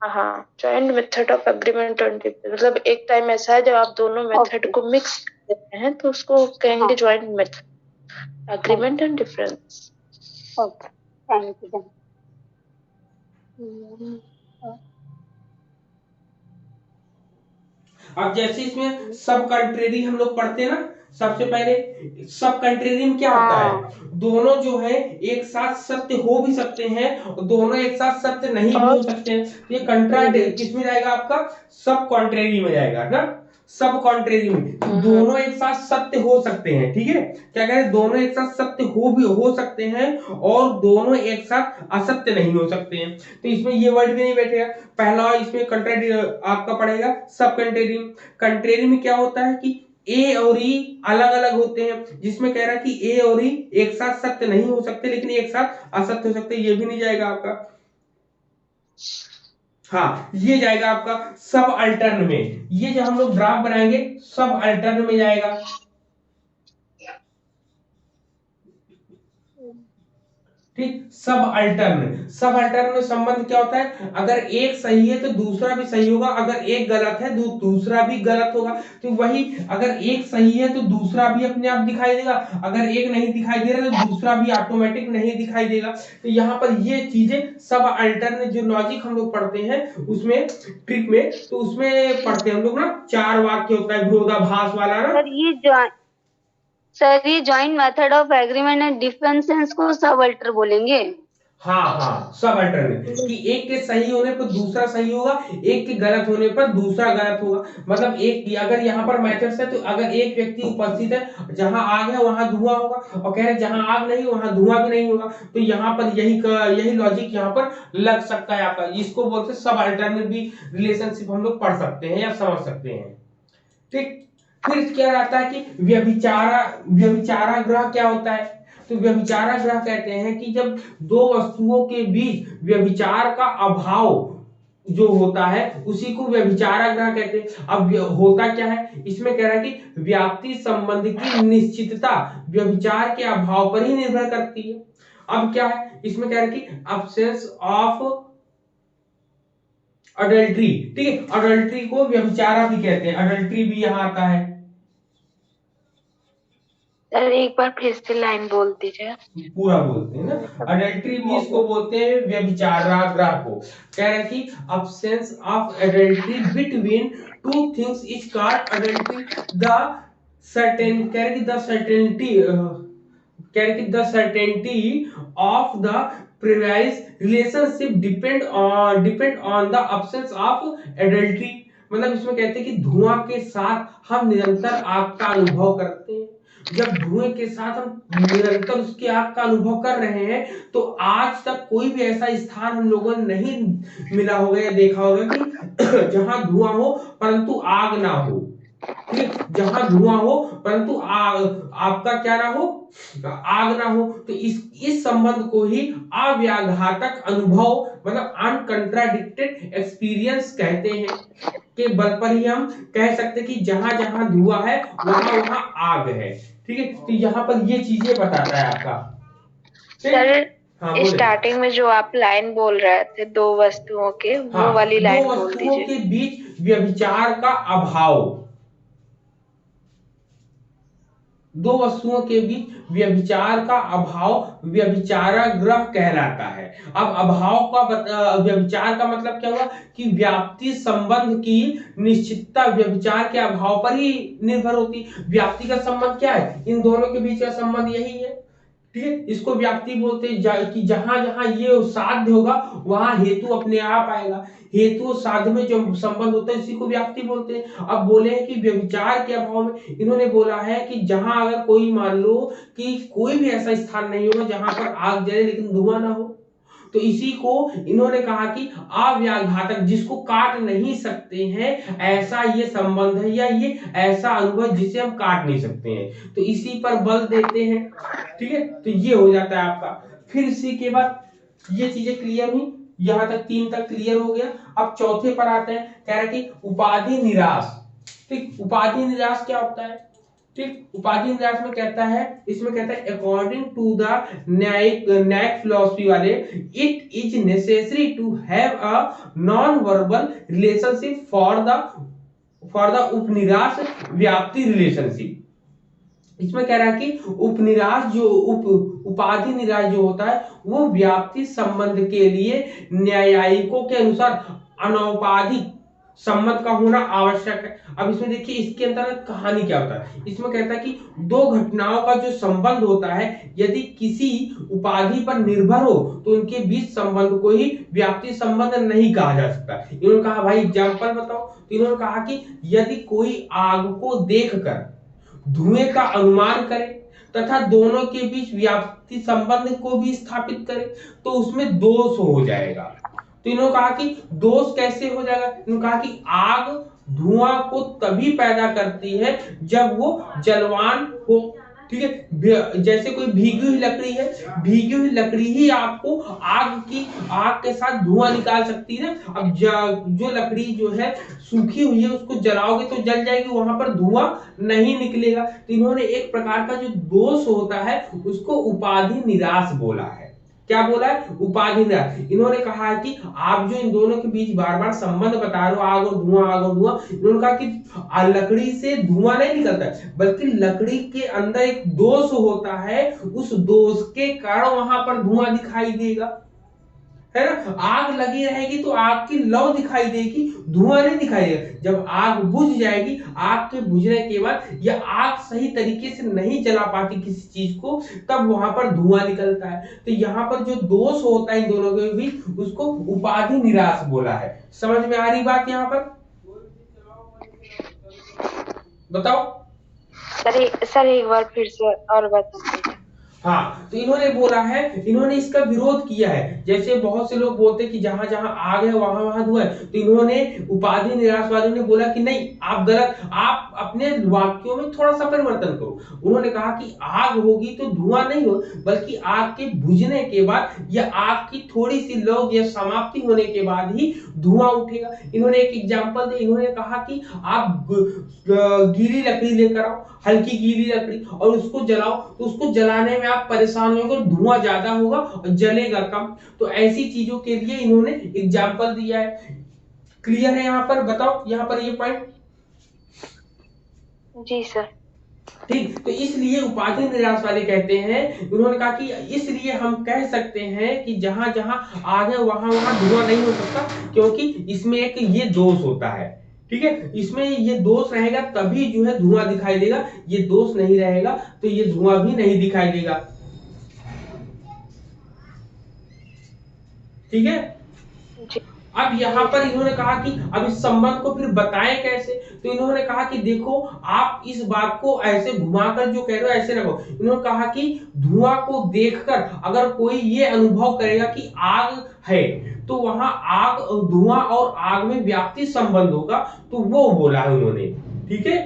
हाँ joint method of agreement and difference, मतलब एक टाइम ऐसा है जब आप दोनों मेथड ओके। को मिक्स करते हैं तो उसको कहेंगे हाँ joint method agreement and difference. Okay, thank you. अब जैसे इसमें सब कंट्रेरी हम लोग पढ़ते हैं ना, सबसे पहले सब कंट्रेरी में क्या होता है, हाँ दोनों जो है एक साथ सत्य हो भी सकते हैं और दोनों एक साथ सत्य नहीं भी और हो सकते हैं। तो ये कंट्राडे किस में जाएगा आपका, सब कॉन्ट्रेरी में जाएगा ना, सब कॉन्ट्रेरी में। तो दोनों एक साथ सत्य हो सकते हैं, ठीक है, क्या कह रहे हैं, दोनों एक साथ सत्य हो सकते हैं और दोनों एक साथ असत्य नहीं हो सकते हैं। तो इसमें ये वर्ड भी नहीं बैठेगा। पहला इसमें कंट्रारी आपका पड़ेगा सब कंट्रेरी। कंट्रेरी में क्या होता है कि ए और ई अलग अलग होते हैं, जिसमें कह रहा है कि ए और ई एक साथ सत्य नहीं हो सकते लेकिन एक साथ असत्य हो सकते, ये भी नहीं जाएगा आपका। हाँ, ये जाएगा आपका सब अल्टर्न में, ये जो हम लोग ग्राफ बनाएंगे सब अल्टर्न में जाएगा। ठीक, सब अल्टर्न में संबंध क्या होता है, अगर एक सही है तो दूसरा भी सही होगा, अगर एक गलत है तो दूसरा भी गलत होगा। तो वही, अगर एक सही है तो दूसरा भी अपने आप दिखाई देगा, अगर एक नहीं दिखाई दे रहा तो दूसरा भी ऑटोमेटिक नहीं दिखाई देगा। तो यहाँ पर ये चीजें सब अल्टर्न जो लॉजिक हम लोग पढ़ते हैं उसमें ट्रिक में, तो उसमें पढ़ते हैं हम लोग ना, चार वाक्य होता है विरोधाभास वाला ना। सर ये joint method of agreement and difference को सब अल्टर बोलेंगे। हाँ, सब अल्टरनेट कि एक के सही होने पर दूसरा सही होगा, एक के गलत होने पर दूसरा गलत होगा। मतलब एक, अगर यहाँ पर मैथड्स है तो अगर एक व्यक्ति उपस्थित है, जहां आग है वहां धुआं होगा, और कह रहे जहां आग नहीं वहां धुआं भी नहीं होगा, तो यहाँ पर यही लॉजिक यहाँ पर लग सकता है आपका। इसको बोलते हैं सब अल्टरनेट भी रिलेशनशिप हम लोग पढ़ सकते हैं या समझ सकते हैं। ठीक, फिर क्या रहता है कि व्यभिचारा ग्रह क्या होता है, तो व्यभिचारा ग्रह कहते हैं कि जब दो वस्तुओं के बीच व्यभिचार का अभाव जो होता है उसी को व्यभिचारा ग्रह कहते हैं। अब होता क्या है, इसमें कह रहा है कि व्याप्ति संबंध की निश्चितता व्यभिचार के अभाव पर ही निर्भर करती है। अब क्या है, इसमें कह रहा है कि अब्सेंस ऑफ अडल्ट्री, ठीक है, अडल्ट्री को व्यभिचारा भी कहते हैं, अडल्ट्री भी यहाँ आता है। सर एक बार फिर से लाइन बोल दीजिए। पूरा बोलते हैं ना, अडल्ट्री भी इसको बोलते हैं, व्यभिचाराग्रह को। कह रहे हैं कि absence of adultery between two things is called adultery. The certain, कह रहे कि द सर्टेनिटी, कह रहे कि the certainty of the pervasive relationship depend on the absence of adultery. मतलब इसमें कहते हैं कि धुआं के साथ हम निरंतर आग का अनुभव करते हैं, जब धुएं के साथ हम निरंतर उसकी आग का अनुभव कर रहे हैं, तो आज तक कोई भी ऐसा स्थान हम लोगों ने नहीं मिला होगा या देखा होगा कि जहां धुआं हो परंतु आग ना हो। ठीक, जहां धुआं हो परंतु आपका क्या ना हो, आग ना हो। तो इस संबंध को ही अव्याघातक अनुभव, मतलब अनकंट्राडिक्टेड एक्सपीरियंस कहते हैं, के बल पर ही हम कह सकते कि जहां जहां धुआं है वहां वहां आग है। ठीक है, तो यहाँ पर ये चीजें बताता है आपका। सर हाँ, बोले। स्टार्टिंग में जो आप लाइन बोल रहे थे दो वस्तुओं के, हाँ, वो वाली दो लाइन बोल वस्तुओं दीजिए। के बीच व्यभिचार का अभाव, दो वस्तुओं के बीच व्यभिचार का अभाव व्यभिचाराग्रह कहलाता है। अब अभाव का व्यभिचार का मतलब क्या हुआ कि व्याप्ति संबंध की निश्चितता व्यभिचार के अभाव पर ही निर्भर होती। व्याप्ति का संबंध क्या है, इन दोनों के बीच का संबंध यही है ठीक है, इसको व्याप्ति बोलते हैं कि जहां जहां ये साध्य होगा वहां हेतु अपने आप आएगा। हेतु और साध्य में जो संबंध होता है इसी को व्याप्ति बोलते हैं। अब बोले हैं कि व्यभिचार के अभाव में, इन्होंने बोला है कि जहां अगर कोई मान लो कि कोई भी ऐसा स्थान नहीं होगा जहां पर आग जले लेकिन धुआं ना हो, तो इसी को इन्होंने कहा कि अव्याघातक, जिसको काट नहीं सकते हैं ऐसा ये संबंध है या ये ऐसा अनुभव जिसे हम काट नहीं सकते हैं, तो इसी पर बल देते हैं। ठीक है, तो ये हो जाता है आपका। फिर इसी के बाद ये चीजें क्लियर हुई, यहां तक 3 तक क्लियर हो गया। अब चौथे पर आते हैं, कह रहे कि उपाधि निराश। ठीक, उपाधि निराश क्या होता है? ठीक, उपाधि निराश में कहता है, इसमें कहता है अकॉर्डिंग टू द न्यायिक फिलॉसफी वाले, it is necessary to have a non verbal relationship for the उपनिराश व्याप्ति रिलेशनशिप। इसमें कह रहा है कि उपनिराश जो उपाधि निराश जो होता है वो व्याप्ति संबंध के लिए न्यायिकों के अनुसार अनौपाधिक संबंध का होना आवश्यक है। अब इसमें देखिए इसके अंदर कहानी क्या होता है, इसमें कहता है कि दो घटनाओं का जो संबंध होता है यदि किसी उपाधि पर निर्भर हो तो उनके बीच संबंध को ही व्याप्ति संबंध नहीं कहा जा सकता। इन्होंने कहा भाई एग्जाम्पल बताओ, तो इन्होंने कहा कि यदि कोई आग को देखकर धुएं का अनुमान करे तथा दोनों के बीच व्याप्ति संबंध को भी स्थापित करे तो उसमें दोष हो जाएगा। तो इन्होंने कहा कि दोष कैसे हो जाएगा? इन्होंने कहा कि आग धुआं को तभी पैदा करती है जब वो जलवान हो। ठीक है, जैसे कोई भीगी हुई लकड़ी है, भीगी हुई लकड़ी ही आपको आग के साथ धुआं निकाल सकती है। अब जो लकड़ी जो है सूखी हुई है उसको जलाओगे तो जल जाएगी, वहां पर धुआं नहीं निकलेगा। तो इन्होंने एक प्रकार का जो दोष होता है उसको उपाधि निराश बोला है। क्या बोला है? उपाधि निराश। इन्होंने कहा है कि आप जो इन दोनों के बीच बार बार संबंध बता रहे हो आग और धुआं, आग और धुआं, इन्होंने कहा कि लकड़ी से धुआं नहीं निकलता है बल्कि लकड़ी के अंदर एक दोष होता है, उस दोष के कारण वहां पर धुआं दिखाई देगा, है ना। आग लगी रहेगी तो आग की लौ दिखाई देगी, धुआं नहीं दिखाई देगा। जब आग बुझ जाएगी, आग के बुझने के बाद या आग सही तरीके से नहीं जला पाती किसी चीज को, तब वहां पर धुआं निकलता है। तो यहाँ पर जो दोष होता है इन दोनों के बीच उसको उपाधि निराश बोला है। समझ में आ रही बात यहाँ पर? बताओ सर एक बार फिर से और बताइए। हाँ, तो इन्होंने बोला है, इन्होंने इसका विरोध किया है। जैसे बहुत से लोग बोलते हैं कि जहां जहां आग है वहां वहां धुआं है, तो इन्होंने उपाधि निराशवादियों ने बोला कि नहीं, आप गलत, आप अपने वाक्यों में थोड़ा सा परिवर्तन करो। उन्होंने कहा कि आग होगी तो धुआं नहीं हो, बल्कि आग के बुझने के बाद या आग की थोड़ी सी लौ या समाप्ति होने के बाद ही धुआं उठेगा। इन्होंने एक एग्जाम्पल दिया, इन्होंने कहा कि आप गीली लकड़ी लेकर आओ, हल्की गीली लकड़ी, और उसको जलाओ, तो उसको जलाने में आप परेशान होंगे, धुआं ज्यादा होगा और जलेगा कम। तो ऐसी चीजों के लिए इन्होंने एग्जाम्पल दिया है। क्लियर है यहाँ पर? बताओ यहाँ पर ये पॉइंट। जी सर। ठीक, तो इसलिए उपाधि निराश वाले कहते हैं, उन्होंने कहा कि इसलिए हम कह सकते हैं कि जहां जहां आग है वहां वहां धुआं नहीं हो सकता, क्योंकि इसमें एक ये दोष होता है। ठीक है, इसमें ये दोष रहेगा तभी जो है धुआं दिखाई देगा, ये दोष नहीं रहेगा तो ये धुआं भी नहीं दिखाई देगा। ठीक है, अब यहाँ पर इन्होंने कहा कि अब इस संबंध को फिर बताएं कैसे, तो इन्होंने कहा कि देखो आप इस बात को ऐसे घुमाकर जो कह रहे हो ऐसे रखो। इन्होंने कहा कि धुआं को देखकर अगर कोई ये अनुभव करेगा कि आग है तो वहां आग, धुआं और आग में व्याप्ति संबंध होगा, तो वो बोला है उन्होंने। ठीक है,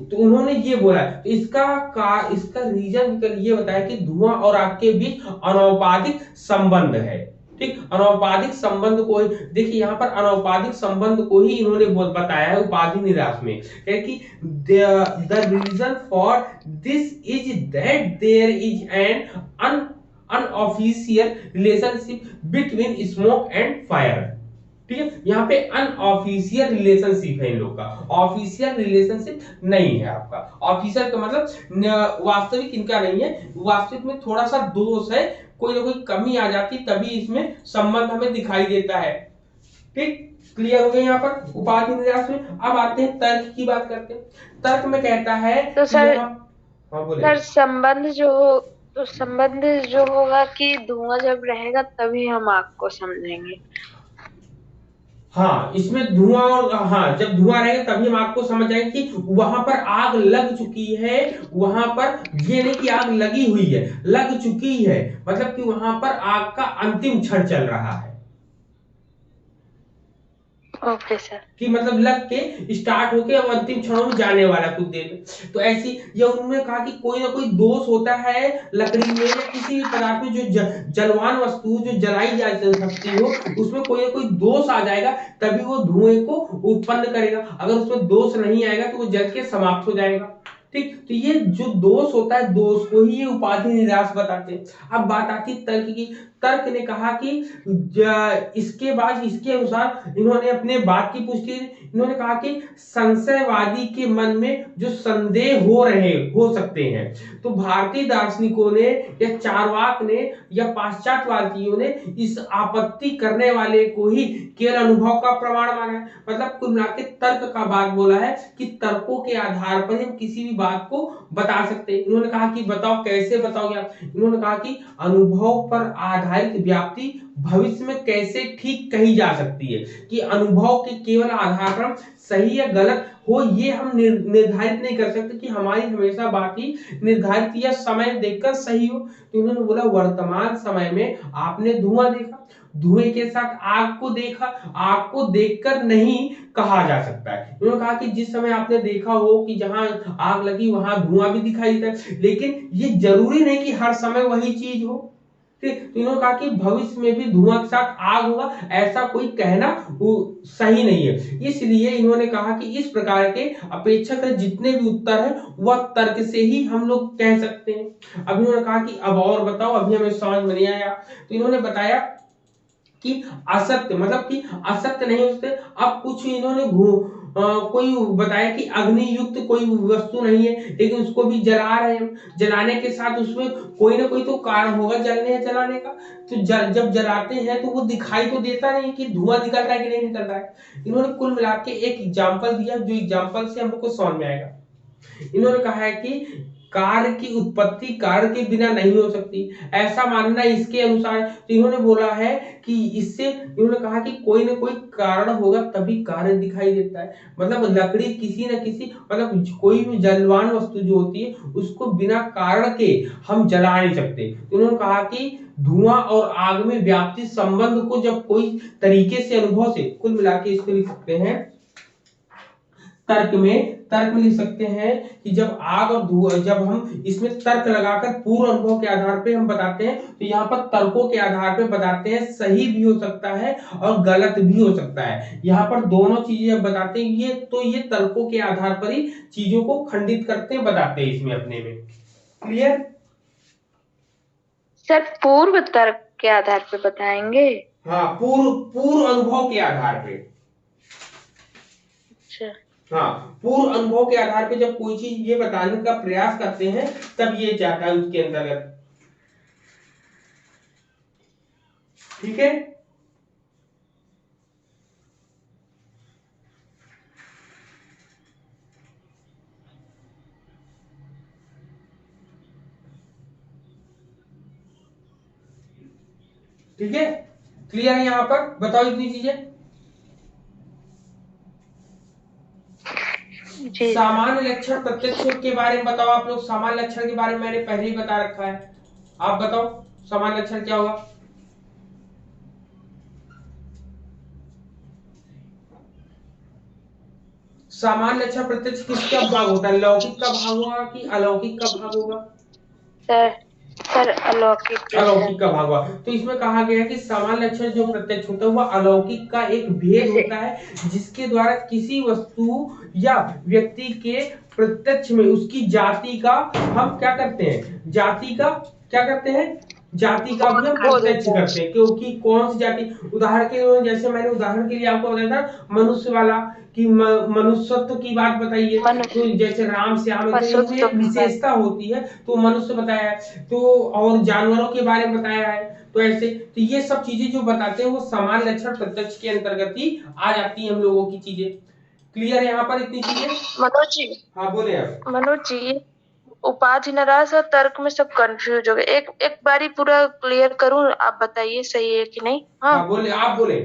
तो उन्होंने ये बोला, तो इसका रीजन ये बताया कि धुआं और आग के बीच अनौपाधिक संबंध है। ठीक, अनौपाधिक संबंध को देखिए, यहाँ पर अनौपाधिक संबंध को ही इन्होंने बताया है उपाधि निराश में, कि the reason for this is that there is an unofficial relationship between smoke and fire. ठीक है, यहाँ पे अनऑफिशियल रिलेशनशिप है इन लोग का, ऑफिशियल रिलेशनशिप नहीं है आपका। ऑफिशियल का मतलब वास्तविक इनका नहीं है, वास्तविक में थोड़ा सा दोष है, कोई ना कोई कमी आ जाती तभी इसमें संबंध हमें दिखाई देता है। ठीक, क्लियर हो गया यहाँ पर उपाधि निराश में। अब आते हैं तर्क की बात करते हैं। तर्क में कहता है तो सर, हाँ बोले। सर संबंध जो तो संबंध जो होगा कि धुआं जब रहेगा तभी हम आग को समझेंगे। हाँ, इसमें धुआं और हाँ, जब धुआं रहेगा तभी हम आग को समझ जाएंगे कि वहां पर आग लग चुकी है। वहां पर ये नहीं कि आग लगी हुई है, लग चुकी है, मतलब कि वहां पर आग का अंतिम क्षण चल रहा है। Okay sir. कि मतलब लग के स्टार्ट होके अब अंतिम क्षणों में जाने वाला कुछ देर में। तो ऐसी ये उन्होंने कहा कि कोई ना कोई दोष होता है लकड़ी में या किसी भी पदार्थ में, जो जलवान वस्तु जो जलाई जा सकती हो, उसमें कोई ना कोई दोष आ जाएगा तभी वो धुएं को उत्पन्न करेगा। अगर उसमें दोष नहीं आएगा तो वो जल के समाप्त हो जाएगा। ठीक, तो ये जो दोष होता है, दोष को ही ये उपाधि निराश बताते हैं। अब बात आती है तर्क की। तर्क ने कहा कि इसके बाद इसके अनुसार इन्होंने अपने बात की पुष्टि, इन्होंने कहा कि संशयवादी के मन में जो संदेह हो सकते हैं, तो भारतीय दार्शनिकों ने या चार्वाक ने या पाश्चात्यवादियों ने इस आपत्ति करने वाले को ही केवल अनुभव का प्रमाण माना है। मतलब कुल मिला के तर्क का बात बोला है कि तर्कों के आधार पर हम किसी भी बात को बता सकते हैं। इन्होंने कहा कि बताओ कैसे बताओगे आप। इन्होंने कहा कि अनुभव पर आधारित व्याप्ति भविष्य में कैसे ठीक कही जा सकती है, कि अनुभव के केवल आधार पर सही या गलत हो ये हम निर्धारित नहीं कर सकते, कि हमारी हमेशा बात ही निर्धारित या समय देखकर सही हो। तो इन्होंने बोला वर्तमान समय में आपने धुआं देखा, धुएं के साथ आग को देखा, आग को देखकर नहीं कहा जा सकता है। उन्होंने कहा कि जिस समय आपने देखा हो कि जहां आग लगी वहां धुआं भी दिखाई देता है, लेकिन ये जरूरी नहीं कि हर समय वही चीज हो। ठीक, तो इन्होंने कहा कि भविष्य में भी धुआं के साथ आग होगा, ऐसा कोई कहना वो सही नहीं है। इसलिए इन्होंने कहा कि इस प्रकार के अपेक्षाकृत जितने भी उत्तर है वह तर्क से ही हम लोग कह सकते हैं। अब इन्होंने कहा कि अब और बताओ, अभी हमें समझ में नहीं आया। तो इन्होंने बताया कि असत्य, मतलब कि असत्य नहीं होते। अब कुछ इन्होंने कोई बताया कि अग्नि युक्त कोई वस्तु नहीं है, लेकिन उसको भी जला रहे हैं। जलाने के साथ उसमें कोई ना कोई तो कारण होगा जलने या जलाने का। तो जब जलाते हैं तो वो दिखाई तो देता नहीं कि धुआं निकल रहा है कि नहीं निकल रहा है। इन्होंने कुल मिला के एक एग्जाम्पल दिया, जो एग्जाम्पल से हम लोग को समझ में आएगा। इन्होंने कहा है कि कार्य की उत्पत्ति कार्य के बिना नहीं हो सकती, ऐसा मानना इसके अनुसार। तो इन्होंने बोला है कि इससे इन्होंने कहा कि कोई ना कोई कारण होगा तभी कार्य दिखाई देता है। मतलब लकड़ी किसी न किसी, मतलब कोई भी जलवान वस्तु जो होती है उसको बिना कारण के हम जला नहीं सकते। तो इन्होंने कहा कि धुआं और आग में व्याप्ति संबंध को जब कोई तरीके से अनुभव से, कुल मिला के इसको लिख सकते हैं तर्क में लिख सकते हैं कि जब आग और धुआं, जब हम इसमें तर्क लगाकर पूर्व अनुभव के आधार पे हम बताते हैं, तो यहाँ पर तर्कों के आधार पे बताते हैं, सही भी हो सकता है और गलत भी हो सकता है। यहाँ पर दोनों चीजें बताते हैं, ये तर्कों के आधार पर ही चीजों को खंडित करते बताते हैं इसमें अपने में। Clear sir? पूर्व तर्क के आधार पे बताएंगे? हाँ, पूर्व अनुभव के आधार पे। अच्छा, हाँ, पूर्व अनुभव के आधार पे जब कोई चीज ये बताने का प्रयास करते हैं तब ये जाता है उसके अंतर्गत। ठीक है, ठीक है, क्लियर है? यहाँ पर बताओ इतनी चीजें। सामान्य लक्षण प्रत्यक्ष के बारे में बताओ आप लोग। सामान्य लक्षण के बारे में मैंने पहले ही बता रखा है, आप बताओ सामान्य लक्षण क्या होगा। सामान्य लक्षण प्रत्यक्ष किसका भाग होता है? लौकिक का भाग होगा कि अलौकिक का भाग होगा? सर अलौकिक अलौकिक का भाग हुआ। तो इसमें कहा गया है कि सामान्य लक्षण जो प्रत्यक्ष होता है वह अलौकिक का एक भेद होता है, जिसके द्वारा किसी वस्तु या व्यक्ति के प्रत्यक्ष में उसकी जाति का हम क्या करते हैं, जाति का क्या करते हैं, जाति का भी हम प्रत्यक्ष करते हैं। क्योंकि कौन सी जाति, उदाहरण के लिए जैसे मैंने उदाहरण के लिए आपको बताया था मनुष्य वाला, कि मनुष्यत्व की बात बताइए, तो जैसे राम श्याम इसमें एक विशेषता होती है तो मनुष्य बताया है, तो और जानवरों के बारे में बताया है। तो ऐसे तो ये सब चीजें जो बताते हैं वो समान लक्षण प्रत्यक्ष के अंतर्गत ही आ जाती है हम लोगों की चीजें। क्लियर है यहाँ पर इतनी चीजें? मनोज जी, हाँ बोले आप। मनोज जी, उपाधि निराश और तर्क में सब कंफ्यूज हो गए। एक एक बारी पूरा क्लियर करूं, आप बताइए सही है कि नहीं। हाँ हाँ बोले, आप बोले।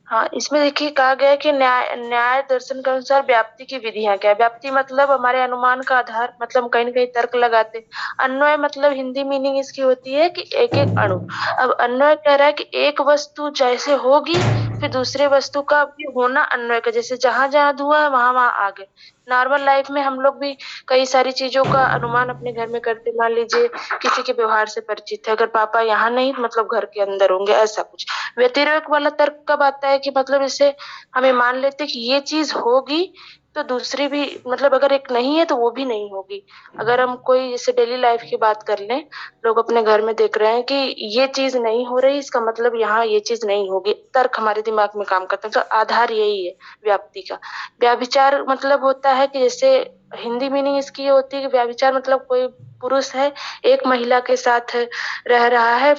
हाँ, इसमें देखिए कहा गया है कि न्याय न्याय दर्शन के अनुसार व्याप्ति की विधियां क्या है। व्याप्ति मतलब हमारे अनुमान का आधार, मतलब हम कहीं न कहीं तर्क लगाते। अन्वय मतलब हिंदी मीनिंग इसकी होती है कि एक एक अणु। अब अन्वय कह रहा है कि एक वस्तु जैसे होगी फिर दूसरे वस्तु का भी होना अन्वय का, जैसे जहां जहां धुआं है वहां वहां आग है। नॉर्मल लाइफ में हम लोग भी कई सारी चीजों का अनुमान अपने घर में करते। मान लीजिए किसी के व्यवहार से परिचित है, अगर पापा यहाँ नहीं मतलब घर के अंदर होंगे, ऐसा कुछ। व्यतिरेक वाला तर्क कब आता है कि मतलब इसे हमें मान लेते हैं कि ये चीज होगी तो दूसरी भी, मतलब अगर एक नहीं है तो वो भी नहीं होगी। अगर हम कोई जैसे डेली लाइफ की बात कर लें, लोग अपने घर में देख रहे हैं कि ये चीज नहीं हो रही, इसका मतलब यहाँ ये चीज नहीं होगी। तर्क हमारे दिमाग में काम करता है, तो आधार यही है व्याप्ति का। व्याभिचार मतलब होता है कि जैसे हिंदी मीनिंग इसकी ये होती है कि व्याभिचार मतलब कोई पुरुष है, एक महिला के साथ रह रहा है,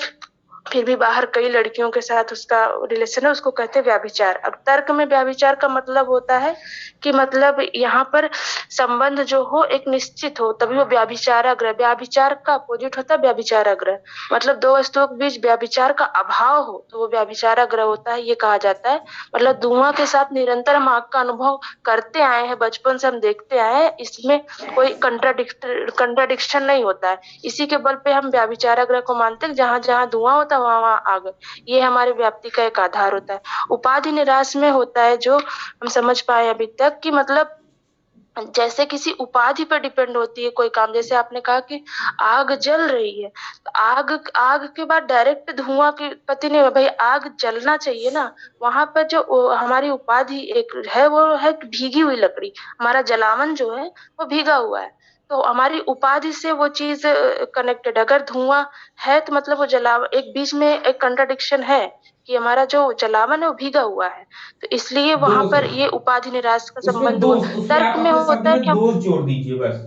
फिर भी बाहर कई लड़कियों के साथ उसका रिलेशन है, उसको कहते हैं व्याभिचार। अब तर्क में व्याभिचार का मतलब होता है कि मतलब यहाँ पर संबंध जो हो एक निश्चित हो, तभी वो व्याभिचाराग्रह। व्याभिचार का अपोजिट होता है व्याभिचाराग्रह। मतलब दो वस्तुओं के बीच व्याभिचार का अभाव हो तो वो व्याभिचाराग्रह होता है, ये कहा जाता है। मतलब धुआं के साथ निरंतर हम आग का अनुभव करते आए हैं, बचपन से हम देखते आए हैं, इसमें कोई कंट्राडिक्शन नहीं होता है। इसी के बल पे हम व्याभिचाराग्रह को मानते हैं, जहां जहां धुआं होता है वहां वहां आग। ये हमारे व्याप्ति का एक आधार होता है। उपाधि निराश में होता है जो हम समझ पाए अभी तक कि मतलब जैसे किसी उपाधि पर डिपेंड होती है कोई काम। जैसे आपने कहा कि आग जल रही है, तो आग आग के बाद डायरेक्ट धुआं की उत्पत्ति नहीं हो भाई, आग जलना चाहिए ना। वहां पर जो हमारी उपाधि एक है वो है भीगी हुई लकड़ी। हमारा जलावन जो है वो भीगा हुआ है, तो हमारी उपाधि से वो चीज कनेक्टेड। अगर धुआं है तो मतलब वो जलाव, एक बीच में एक कंट्राडिक्शन है कि हमारा जो जलावन है वो भीगा हुआ है, तो इसलिए वहां दोष पर है ये उपाधि निराश का उसमें, संबंध हुआ। दोष उसमें, तर्क आप में अपने शब्द होता है में कि हम, दोष जोड़ दीजिए बस।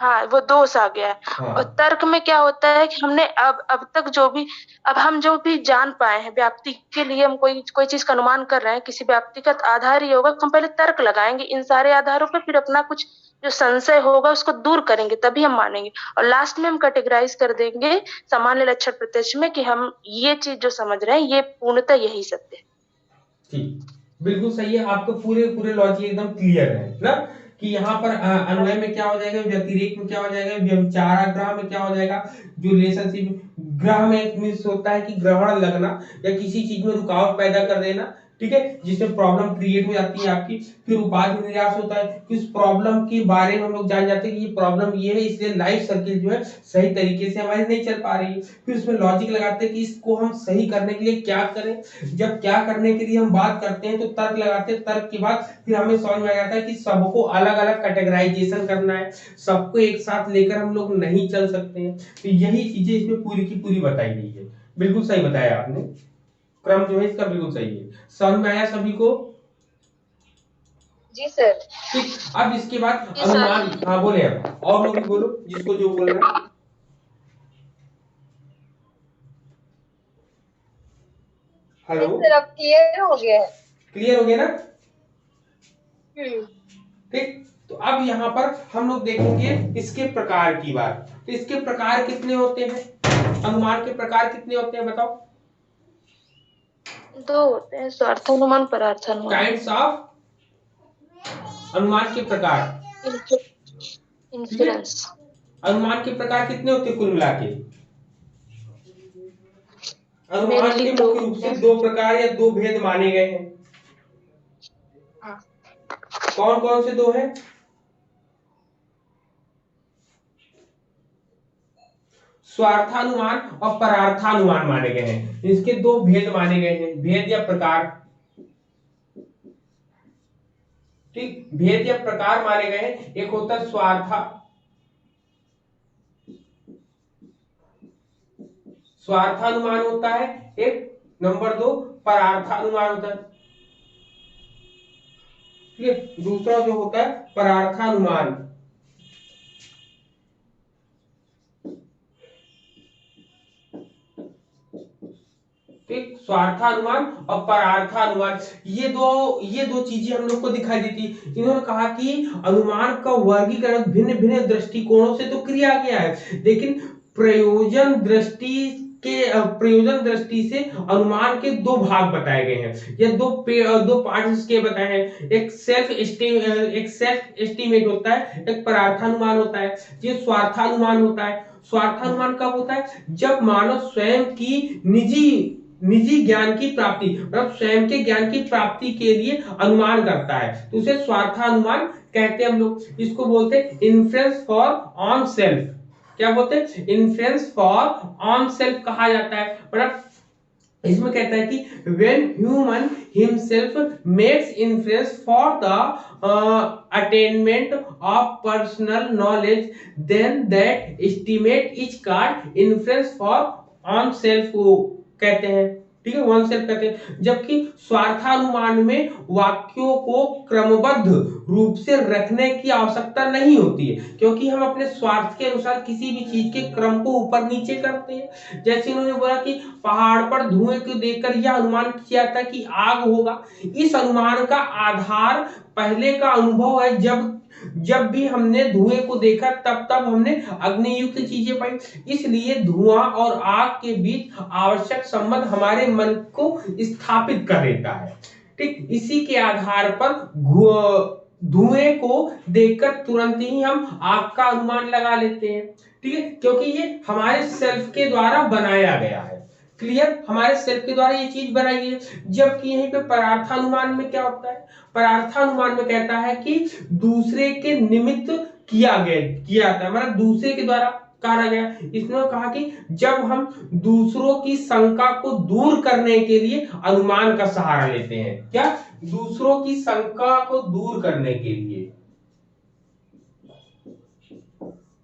हाँ वो दोष आ गया है। और हाँ तर्क में क्या होता है कि हमने अब तक जो भी, अब हम जो भी जान पाए हैं व्याप्ति के लिए, हम कोई कोई चीज का अनुमान कर रहे हैं, किसी व्याप्ति का आधार ये होगा कि हम पहले तर्क लगाएंगे इन सारे आधारों पर, फिर अपना कुछ जो संशय होगा उसको दूर करेंगे, तभी हम मानेंगे। और लास्ट में हम कैटेगराइज कर देंगे सामान्य लक्षण प्रत्यक्ष में कि हम ये चीज जो समझ रहे हैं ये पूर्णतः यही सत्य है। ठीक, बिल्कुल सही है। आपको पूरे पूरे लॉजिक एकदम क्लियर है ना, कि यहाँ पर अन्वय में क्या हो जाएगा, व्यतिरेक में क्या हो जाएगा, व्यभिचाराग्रह में क्या हो जाएगा, जो रिलेशनशिप। ग्रह में मीन्स होता है कि ग्रहण लगना या किसी चीज में रुकावट पैदा कर देना, ठीक है, जिससे प्रॉब्लम क्रिएट हो जाती है आपकी। फिर उपाधि निराश होता है कि उस प्रॉब्लम के बारे में हम लोग जान जाते हैं कि ये प्रॉब्लम ये है, इसलिए लाइफ सर्किल जो है सही तरीके से हमारी नहीं चल पा रही है। फिर उसमें लॉजिक लगाते हैं कि इसको हम सही करने के लिए क्या करें। जब क्या करने के लिए हम बात करते हैं तो तर्क लगाते हैं, तर्क के बाद फिर हमें समझ में आ जाता है कि सबको अलग अलग कैटेगराइजेशन करना है, सबको एक साथ लेकर हम लोग नहीं चल सकते हैं। तो यही चीजें इसमें पूरी की पूरी बताई गई है। बिल्कुल सही बताया आपने, क्रम जो है इसका बिल्कुल सही है। समझ में आया सभी को? जी सर। ठीक, अब इसके बाद जी सर। अनुमान। हाँ बोले, अब और लोग भी बोलो जिसको जो बोलना है। हेलो, सर अब क्लियर हो गया है। क्लियर हो गया ना? हम्म। ठीक, तो अब यहाँ पर हम लोग देखेंगे इसके प्रकार की बात। तो इसके प्रकार कितने होते हैं, अनुमान के प्रकार कितने होते हैं बताओ? दो होते हैं, स्वार्थानुमान परार्थानुमान। काइंड्स ऑफ अनुमान के प्रकार, ठीक है। इंफरेंस। अनुमान के प्रकार कितने होते हैं कुल मिला के? अनुमान मेनली के दो मुख्य रूप होते से हैं। दो प्रकार या दो भेद माने गए हैं। हाँ। कौन कौन से दो हैं? स्वार्थानुमान और परार्थानुमान माने गए हैं। इसके दो भेद माने गए हैं, भेद या प्रकार। ठीक, भेद या प्रकार माने गए हैं। एक होता है स्वार्थानुमान होता है एक, नंबर दो परार्थानुमान होता है, ठीक है। दूसरा जो होता है परार्थानुमान। ठीक ठीक, स्वार्थानुमान और परार्थानुमान, ये दो चीजें हम लोग को दिखाई देती। इन्होंने कहा कि अनुमान का वर्गीकरण भिन्न भिन्न दृष्टिकोणों से तो किया गया है, लेकिन प्रयोजन दृष्टि से अनुमान के दो भाग बताए गए हैं, या दो पार्ट इसके बताए हैं। एक सेल्फ एस्टीमेट होता है, एक परार्थानुमान होता है, ये स्वार्थानुमान होता है। स्वार्थानुमान कब होता है? जब मानव स्वयं की निजी ज्ञान की प्राप्ति, मतलब स्वयं के ज्ञान की प्राप्ति के लिए अनुमान करता है, तो उसे स्वार्थानुमान कहते हैं हम लोग। इसको बोलते हैं इन्फ्रेंस फॉर ऑन सेल्फ। क्या बोलते हैं? इन्फ्रेंस फॉर ऑन सेल्फ कहा जाता है। मतलब इसमें कहता है कि when human himself makes inference for the attainment of personal knowledge, then that estimate is called inference for on self को कहते हैं। ठीक है, वन सेल्फ कहते हैं। जबकि स्वार्थानुमान में वाक्यों को क्रमबद्ध रूप से रखने की आवश्यकता नहीं होती है, क्योंकि हम अपने स्वार्थ के अनुसार किसी भी चीज के क्रम को ऊपर नीचे करते हैं। जैसे इन्होंने बोला कि पहाड़ पर धुएं को देखकर यह अनुमान किया था कि आग होगा। इस अनुमान का आधार पहले का अनुभव है, जब भी हमने धुएं को देखा तब हमने अग्नियुक्त चीजें पाई। इसलिए धुआं और आग के बीच आवश्यक संबंध हमारे मन को स्थापित कर देता है। ठीक, इसी के आधार पर धुएं को देखकर तुरंत ही हम आग का अनुमान लगा लेते हैं। ठीक है, क्योंकि ये हमारे सेल्फ के द्वारा बनाया गया है। क्लियर, हमारे सेल्फ के द्वारा ये चीज बनाई गई है। जबकि यहीं पे परार्थानुमान में क्या होता है? परार्थानुमान में कहता है कि दूसरे के निमित्त किया था, मतलब दूसरे के द्वारा कहा गया। इसने कहा कि जब हम दूसरों की शंका को दूर करने के लिए अनुमान का सहारा लेते हैं। क्या? दूसरों की शंका को दूर करने के लिए,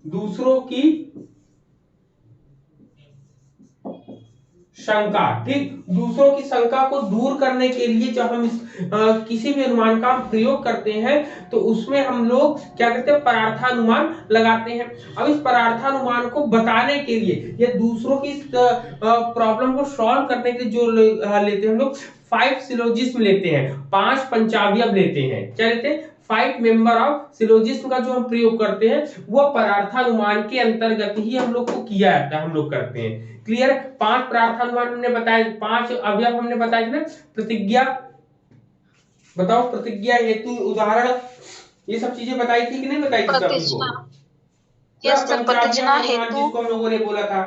दूसरों की शंका, ठीक, दूसरों की शंका को दूर करने के लिए जब हम किसी भी अनुमान का प्रयोग करते हैं तो उसमें हम लोग क्या करते हैं? परार्थानुमान लगाते हैं। अब इस परार्थानुमान को बताने के लिए या दूसरों की प्रॉब्लम को सॉल्व करने के लिए जो लेते हैं हम लोग 5 सिलोजिज्म लेते हैं, 5 पंचावयव लेते हैं। क्या लेते हैं? 5 मेंबर ऑफ सिलोजिज्म का जो हम प्रयोग करते हैं वो परार्थानुमान के अंतर्गत ही हम लोग को किया जाता है, हम लोग करते हैं। क्लियर? 5 परार्थानुमान हमने बताए, 5 अवयव हमने बताए थे ना। प्रतिज्ञा, बताओ, प्रतिज्ञा, हेतु, उदाहरण, ये सब चीजें बताई थी कि नहीं बताई थी सभी को? यस सर, प्रतिज्ञा, हेतु, जिसको हम लोगों ने बोला था।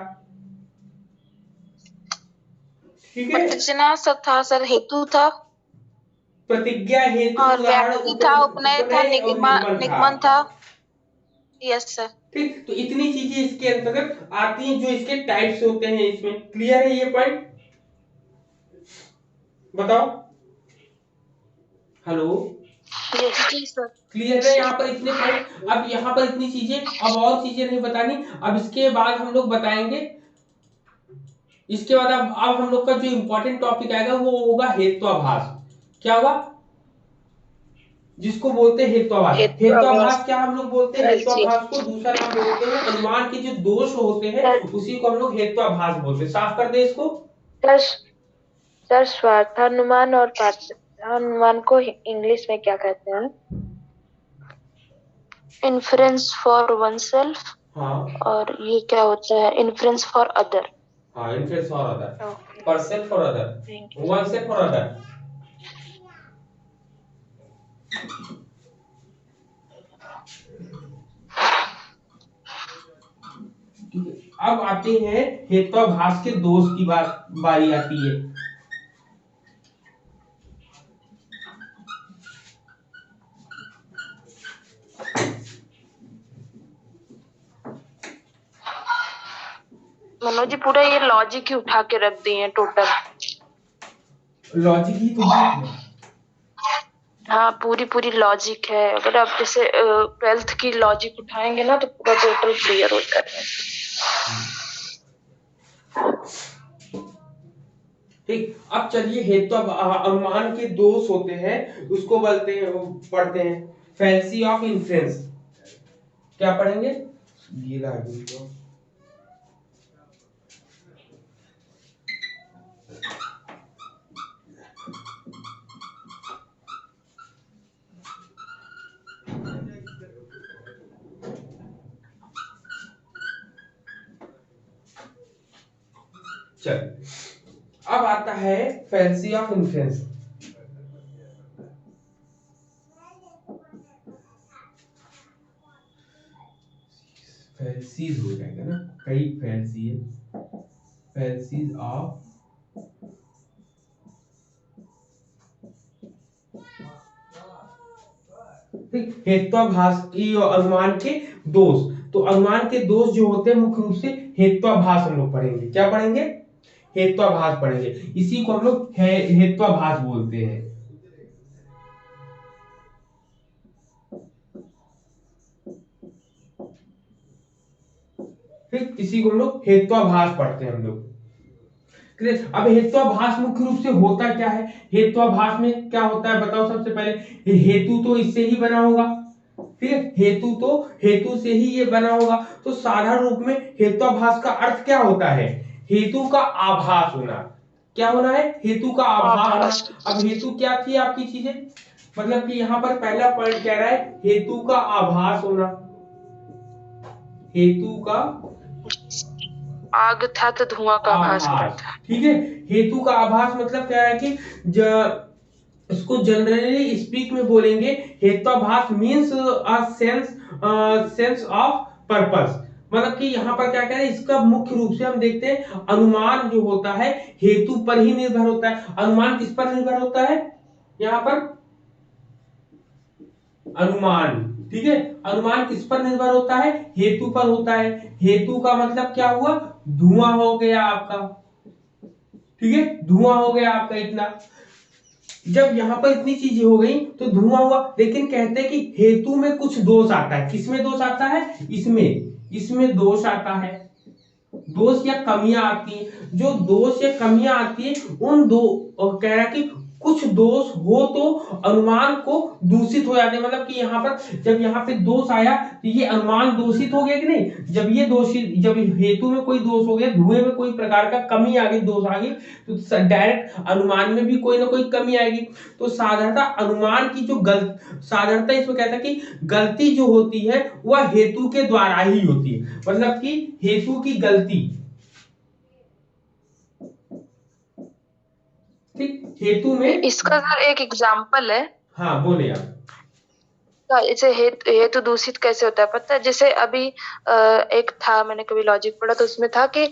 ठीक है, प्रतिज्ञा सब था सर, हेतु था, प्रतिज्ञा, हेतु, और उदाहरण, व्याप्ति था, उपनय था, निगमन था। Yes sir. ठीक, तो इतनी चीजें इसके अंतर्गत आती हैं जो इसके टाइप्स होते हैं इसमें। क्लियर है ये पॉइंट? बताओ, हेलो, जी सर। क्लियर है यहाँ पर इतने पॉइंट? अब यहाँ पर इतनी चीजें, अब और चीजें नहीं बतानी। अब इसके बाद हम लोग बताएंगे, इसके बाद अब हम लोग का जो इंपॉर्टेंट टॉपिक आएगा वो होगा हेत्वाभास। क्या होगा? जिसको बोलते हैं हेत्वाभास। हेत्वाभास क्या हम लोग बोलते हैं? हेत्वाभास को दूसरा नाम बोलते हैं अनुमान के जो दोष होते हैं उसी को हम लोग हेत्वाभास बोलते हैं। साफ कर दे इसको। सर, स्वार्थानुमान और परार्थानुमान को इंग्लिश में क्या कहते हैं? Inference for one self. हाँ, और ये क्या होता है? Inference for other. हाँ, इन्फ्रेंस फॉर अदर, पर self for other, one self for other. अब आते हैं हेत्वाभास के दोष की बारी आती है। मनोज जी, पूरा ये लॉजिक ही उठा के रख दिए हैं टोटल। लॉजिक ही तो है। हाँ, पूरी लॉजिक है। अगर आप जैसे 12th की लॉजिक उठाएंगे ना तो पूरा टोटल क्लियर हो जाएगा। ठीक, अब चलिए हेतु अनुमान के दोष होते हैं उसको पढ़ते हैं। फैल्सी ऑफ इन्फ्रेंस। क्या पढ़ेंगे? गीला है तो चल अब आता है फैलेसी ऑफ इन्फ्रेंस। फैलेसीज हो जाएगा ना, कई फैलेसी है, फैलेसीज ऑफ हेत्वाभास की और अनुमान के दोष। तो अनुमान के दोष जो होते हैं मुख्य रूप से हेत्वाभास हम लोग पढ़ेंगे। क्या पढ़ेंगे? हेत्वाभास पढ़ेंगे। इसी को हम लोग हेत्वाभास बोलते हैं। ठीक, इसी को हम लोग हेत्वाभास पढ़ते हैं हम लोग। अब हेत्वाभास मुख्य रूप से होता क्या है? हेत्वाभास में क्या होता है बताओ सबसे पहले। हेतु तो इससे ही बना होगा, ठीक है, हेतु से ही ये बना होगा। तो साधारण रूप में हेत्वाभास का अर्थ क्या होता है? हेतु का आभास होना। क्या होना है? हेतु का आभास। अब हेतु क्या थी आपकी चीजें, मतलब कि यहाँ पर पहला पॉइंट कह रहा है हेतु का आभास होना। हेतु का आग था तो धुआं का आभास हो रहा था। ठीक है, हेतु का आभास मतलब क्या है कि इसको जनरली स्पीक में बोलेंगे, हेत्वाभास means a sense of purpose. मतलब कि यहाँ पर क्या कह रहे हैं, इसका मुख्य रूप से हम देखते हैं अनुमान जो होता है हेतु पर ही निर्भर होता है। अनुमान किस पर निर्भर होता है? यहाँ पर अनुमान, ठीक है, अनुमान किस पर निर्भर होता है? हेतु पर होता है। हेतु का मतलब क्या हुआ? धुआं हो गया आपका, ठीक है, धुआं हो गया आपका इतना। जब यहां पर इतनी चीजें हो गई तो धुआं हुआ, लेकिन कहते हैं कि हेतु में कुछ दोष आता है। किसमें दोष आता है? इसमें दोष आता है, दोष या कमियां आती है। जो दोष या कमियां आती है उन दो, और कह रहा है कि कुछ दोष हो तो अनुमान को दूषित हो जाते हैं। मतलब कि यहाँ पर जब यहाँ पे दोष आया तो ये अनुमान दूषित हो गया कि नहीं? जब ये दोषित, जब हेतु में कोई दोष हो गया, धुएं में कोई प्रकार का कमी आ गई, दोष आ गई, तो डायरेक्ट अनुमान में भी कोई ना कोई कमी आएगी। तो साधारणतः अनुमान की जो साधारणतः इसमें कहता है कि गलती जो होती है वह हेतु के द्वारा ही होती है। मतलब कि हेतु की गलती, ठीक, हेतु में। इसका सर एक एग्जाम्पल है। हाँ बोले आप। इसे हेतु दूषित कैसे होता है पता है? जैसे अभी एक था, मैंने कभी लॉजिक पढ़ा तो उसमें था कि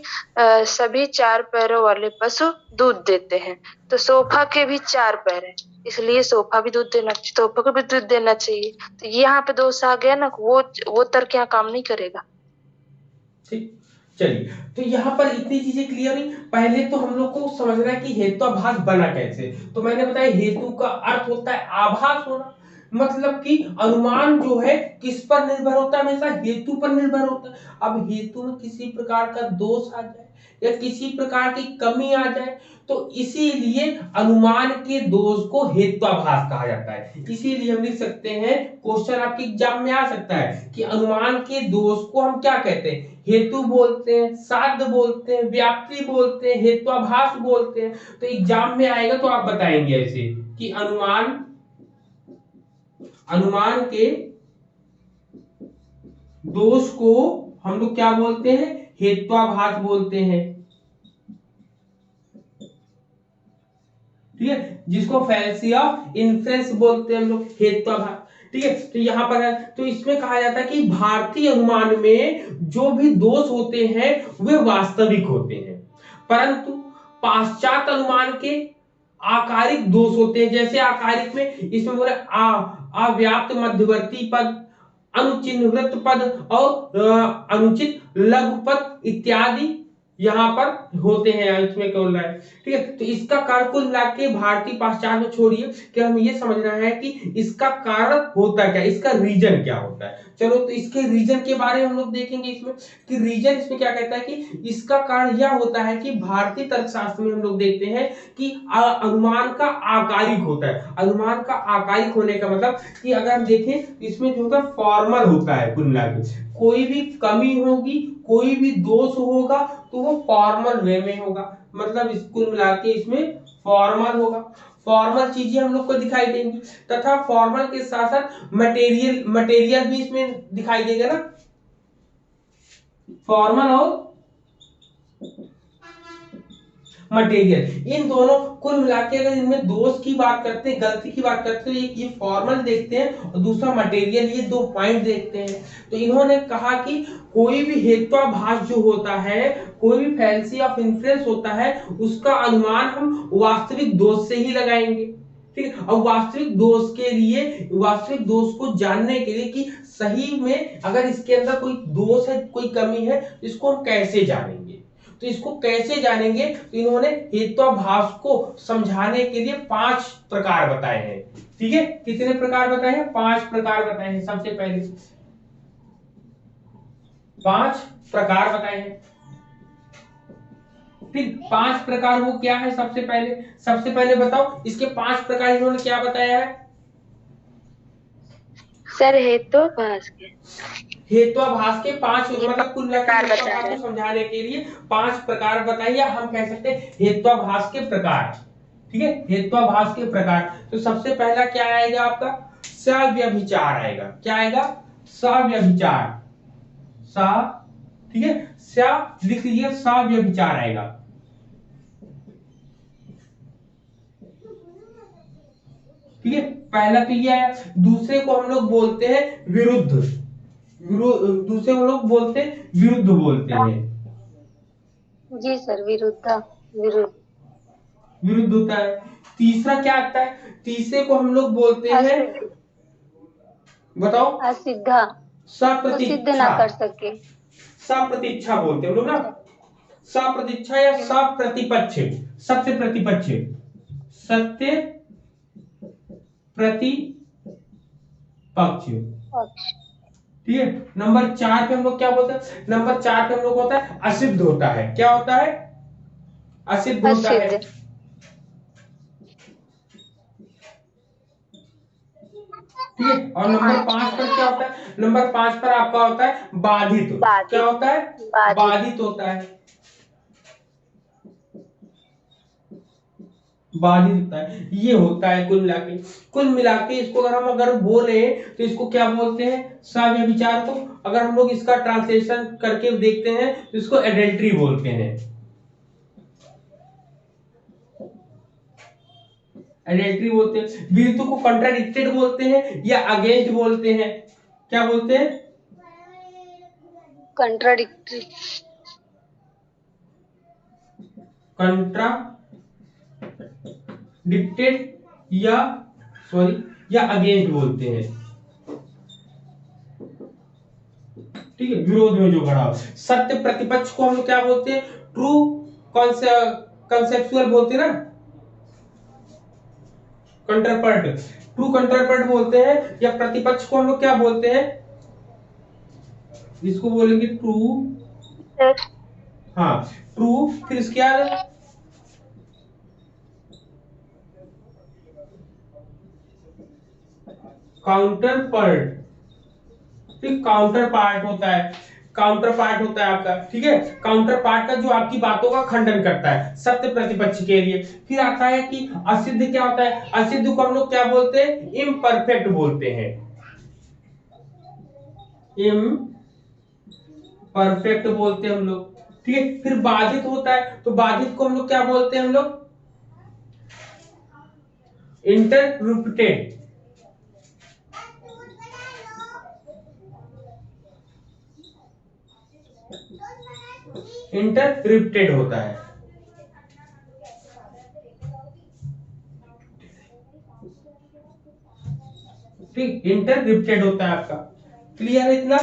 सभी 4 पैरों वाले पशु दूध देते हैं, तो सोफा के भी 4 पैर हैं, इसलिए सोफा भी दूध देना, सोफा को भी दूध देना चाहिए। तो ये यहाँ पे दोष आ गया ना, वो तर्क यहाँ काम नहीं करेगा। ठीक, चलिए, तो यहाँ पर इतनी चीजें क्लियर हुई। पहले तो हम लोग को समझना है कि हेत्वाभास बना कैसे। तो मैंने बताया हेतु का अर्थ होता है आभास होना। मतलब कि अनुमान जो है किस पर निर्भर होता है? हमेशा हेतु पर निर्भर होता है। अब हेतु में किसी प्रकार का दोष आ जाए या किसी प्रकार की कमी आ जाए तो इसीलिए अनुमान के दोष को हेत्वाभास कहा जाता है। इसीलिए हम लिख सकते हैं, क्वेश्चन आपके एग्जाम में आ सकता है कि अनुमान के दोष को हम क्या कहते हैं? हेतु बोलते हैं, साध्य बोलते हैं, व्याप्ति बोलते हैं, हेत्वाभास बोलते हैं। तो एग्जाम में आएगा तो आप बताएंगे ऐसे कि अनुमान के दोष को हम लोग क्या बोलते हैं? हेत्वाभास बोलते हैं, ठीक है, जिसको फैलेसी ऑफ इन्फ्रेंस बोलते हैं हम लोग, हेत्वाभास, ठीक है। तो यहाँ पर है, तो इसमें कहा जाता है कि भारतीय अनुमान में जो भी दोष होते हैं वे वास्तविक होते हैं, परंतु पाश्चात्य अनुमान के आकारिक दोष होते हैं। जैसे आकारिक में इसमें बोले अव्याप्त मध्यवर्ती पद, अनुचिन्हित पद और अनुचित लघु पद इत्यादि यहाँ पर होते हैं। इसमें क्या बोल रहा है, ठीक है। तो इसका कारण कुल मिला के भारतीय पाश्चात्य छोड़िए, कि हम ये समझना है कि इसका कारण होता क्या, इसका रीजन क्या होता है। चलो, तो इसके रीजन के बारे में हम लोग देखेंगे इसमें कि रीजन इसमें क्या कहता है कि इसका कारण यह होता है कि भारतीय तर्कशास्त्र में हम लोग देखते हैं कि अनुमान का आकारिक होता है। अनुमान का आकारिक होने का मतलब कि अगर हम देखें इसमें जो होता है फॉर्मल होता है। कुल मिला के कोई भी कमी होगी, कोई भी दोष होगा तो वो फॉर्मल वे में होगा। मतलब कुल मिला के इसमें फॉर्मल होगा, फॉर्मल चीजें हम लोग को दिखाई देंगी, तथा फॉर्मल के साथ साथ मटेरियल भी इसमें दिखाई देगा ना। फॉर्मल और मटेरियल। इन दोनों कुल मिला के अगर इनमें दोष की बात करते हैं, गलती की बात करते हैं, ये फॉर्मल देखते हैं और दूसरा मटेरियल, ये दो पॉइंट देखते हैं। तो इन्होंने कहा कि कोई भी हेत्वाभास जो होता है, कोई भी फैलेसी ऑफ इन्फ्लुएंस होता है, उसका अनुमान हम वास्तविक दोष से ही लगाएंगे। ठीक है, और वास्तविक दोष के लिए, वास्तविक दोष को जानने के लिए कि सही में अगर इसके अंदर कोई दोष है, कोई कमी है, तो इसको हम कैसे जानेंगे। तो इसको कैसे जानेंगे, तो इन्होंने हेत्वाभास को समझाने के लिए 5 प्रकार बताए हैं। ठीक है, कितने प्रकार बताए हैं? 5 प्रकार बताए हैं। सबसे पहले 5 प्रकार बताए हैं। फिर 5 प्रकार वो क्या है? सबसे पहले बताओ इसके 5 प्रकार इन्होंने क्या बताया है? सर हेत्वाभास के 5 मतलब कुल मिलाकर हेत्वाभास को समझाने के लिए 5 प्रकार बताइए, या हम कह सकते हैं हेत्वाभास के प्रकार। ठीक है, हेत्वाभास के प्रकार। तो सबसे पहला क्या आएगा आपका? सव्यभिचार आएगा। क्या आएगा? सव्यभिचार। ठीक है, लिख लीजिए, सव्यभिचार आएगा। ठीक है, पहला तो ये है। दूसरे को हम लोग बोलते हैं विरुद्ध। दूसरे को लोग बोलते हैं विरुद्ध बोलते हैं। जी सर, विरुद्ध होता है। तीसरा क्या आता है? तीसरे को हम लोग बोलते हैं, बताओ? असिद्ध, सिद्ध ना कर सके। सप्रतीक्षा बोलते हैं हम लोग ना, सप्रतीक्षा या सप्रतिपक्ष, सबसे प्रतिपक्ष, सत्य प्रतिपक्ष। ठीक है, नंबर 4 पे हम लोग क्या बोलते हैं? नंबर 4 पे हम लोग होता है असिद्ध होता है। क्या होता है? असिद्ध होता है। ठीक है, और नंबर 5 पर क्या होता है? नंबर 5 पर आपका होता है बाधित। क्या होता है? बाधित होता है। बाधित होता है, ये होता है कुल मिला के इसको अगर बोले तो इसको क्या बोलते हैं? सव्यभिचार को। अगर हम लोग इसका ट्रांसलेशन करके देखते हैं तो इसको एडल्ट्री बोलते हैं। एडल्ट्री बोलते हैं। विरुद्ध को कंट्राडिक्टेड बोलते हैं या अगेंस्ट बोलते हैं? क्या बोलते हैं? कंट्राडिक्टरी। कंट्राडिक्टेड या अगेंस्ट बोलते हैं। ठीक है, विरोध में जो खड़ा हो। सत्य प्रतिपक्ष को हम लोग क्या बोलते हैं? ट्रू कंसेप्चुअल बोलते हैं ना, कंट्रापर्ट। ट्रू कंट्रापर्ट बोलते हैं। या प्रतिपक्ष को हम लोग क्या बोलते हैं? इसको बोलेंगे ट्रू। हाँ, ट्रू। फिर इसके बाद काउंटर पार्ट। ठीक, काउंटर पार्ट होता है आपका। ठीक है, काउंटर पार्ट का जो आपकी बातों का खंडन करता है सत्य प्रतिपक्ष के लिए। फिर आता है कि असिद्ध। क्या होता है? असिद्ध को हम लोग क्या बोलते हैं? इम्परफेक्ट बोलते हैं। इम्परफेक्ट बोलते हैं हम लोग। ठीक है, फिर बाधित होता है, तो बाधित को हम लोग क्या बोलते हैं? हम लोग इंटरप्रेटेड। इंटरप्रेटेड होता है। ठीक, इंटरप्रेटेड होता है आपका। क्लियर है इतना?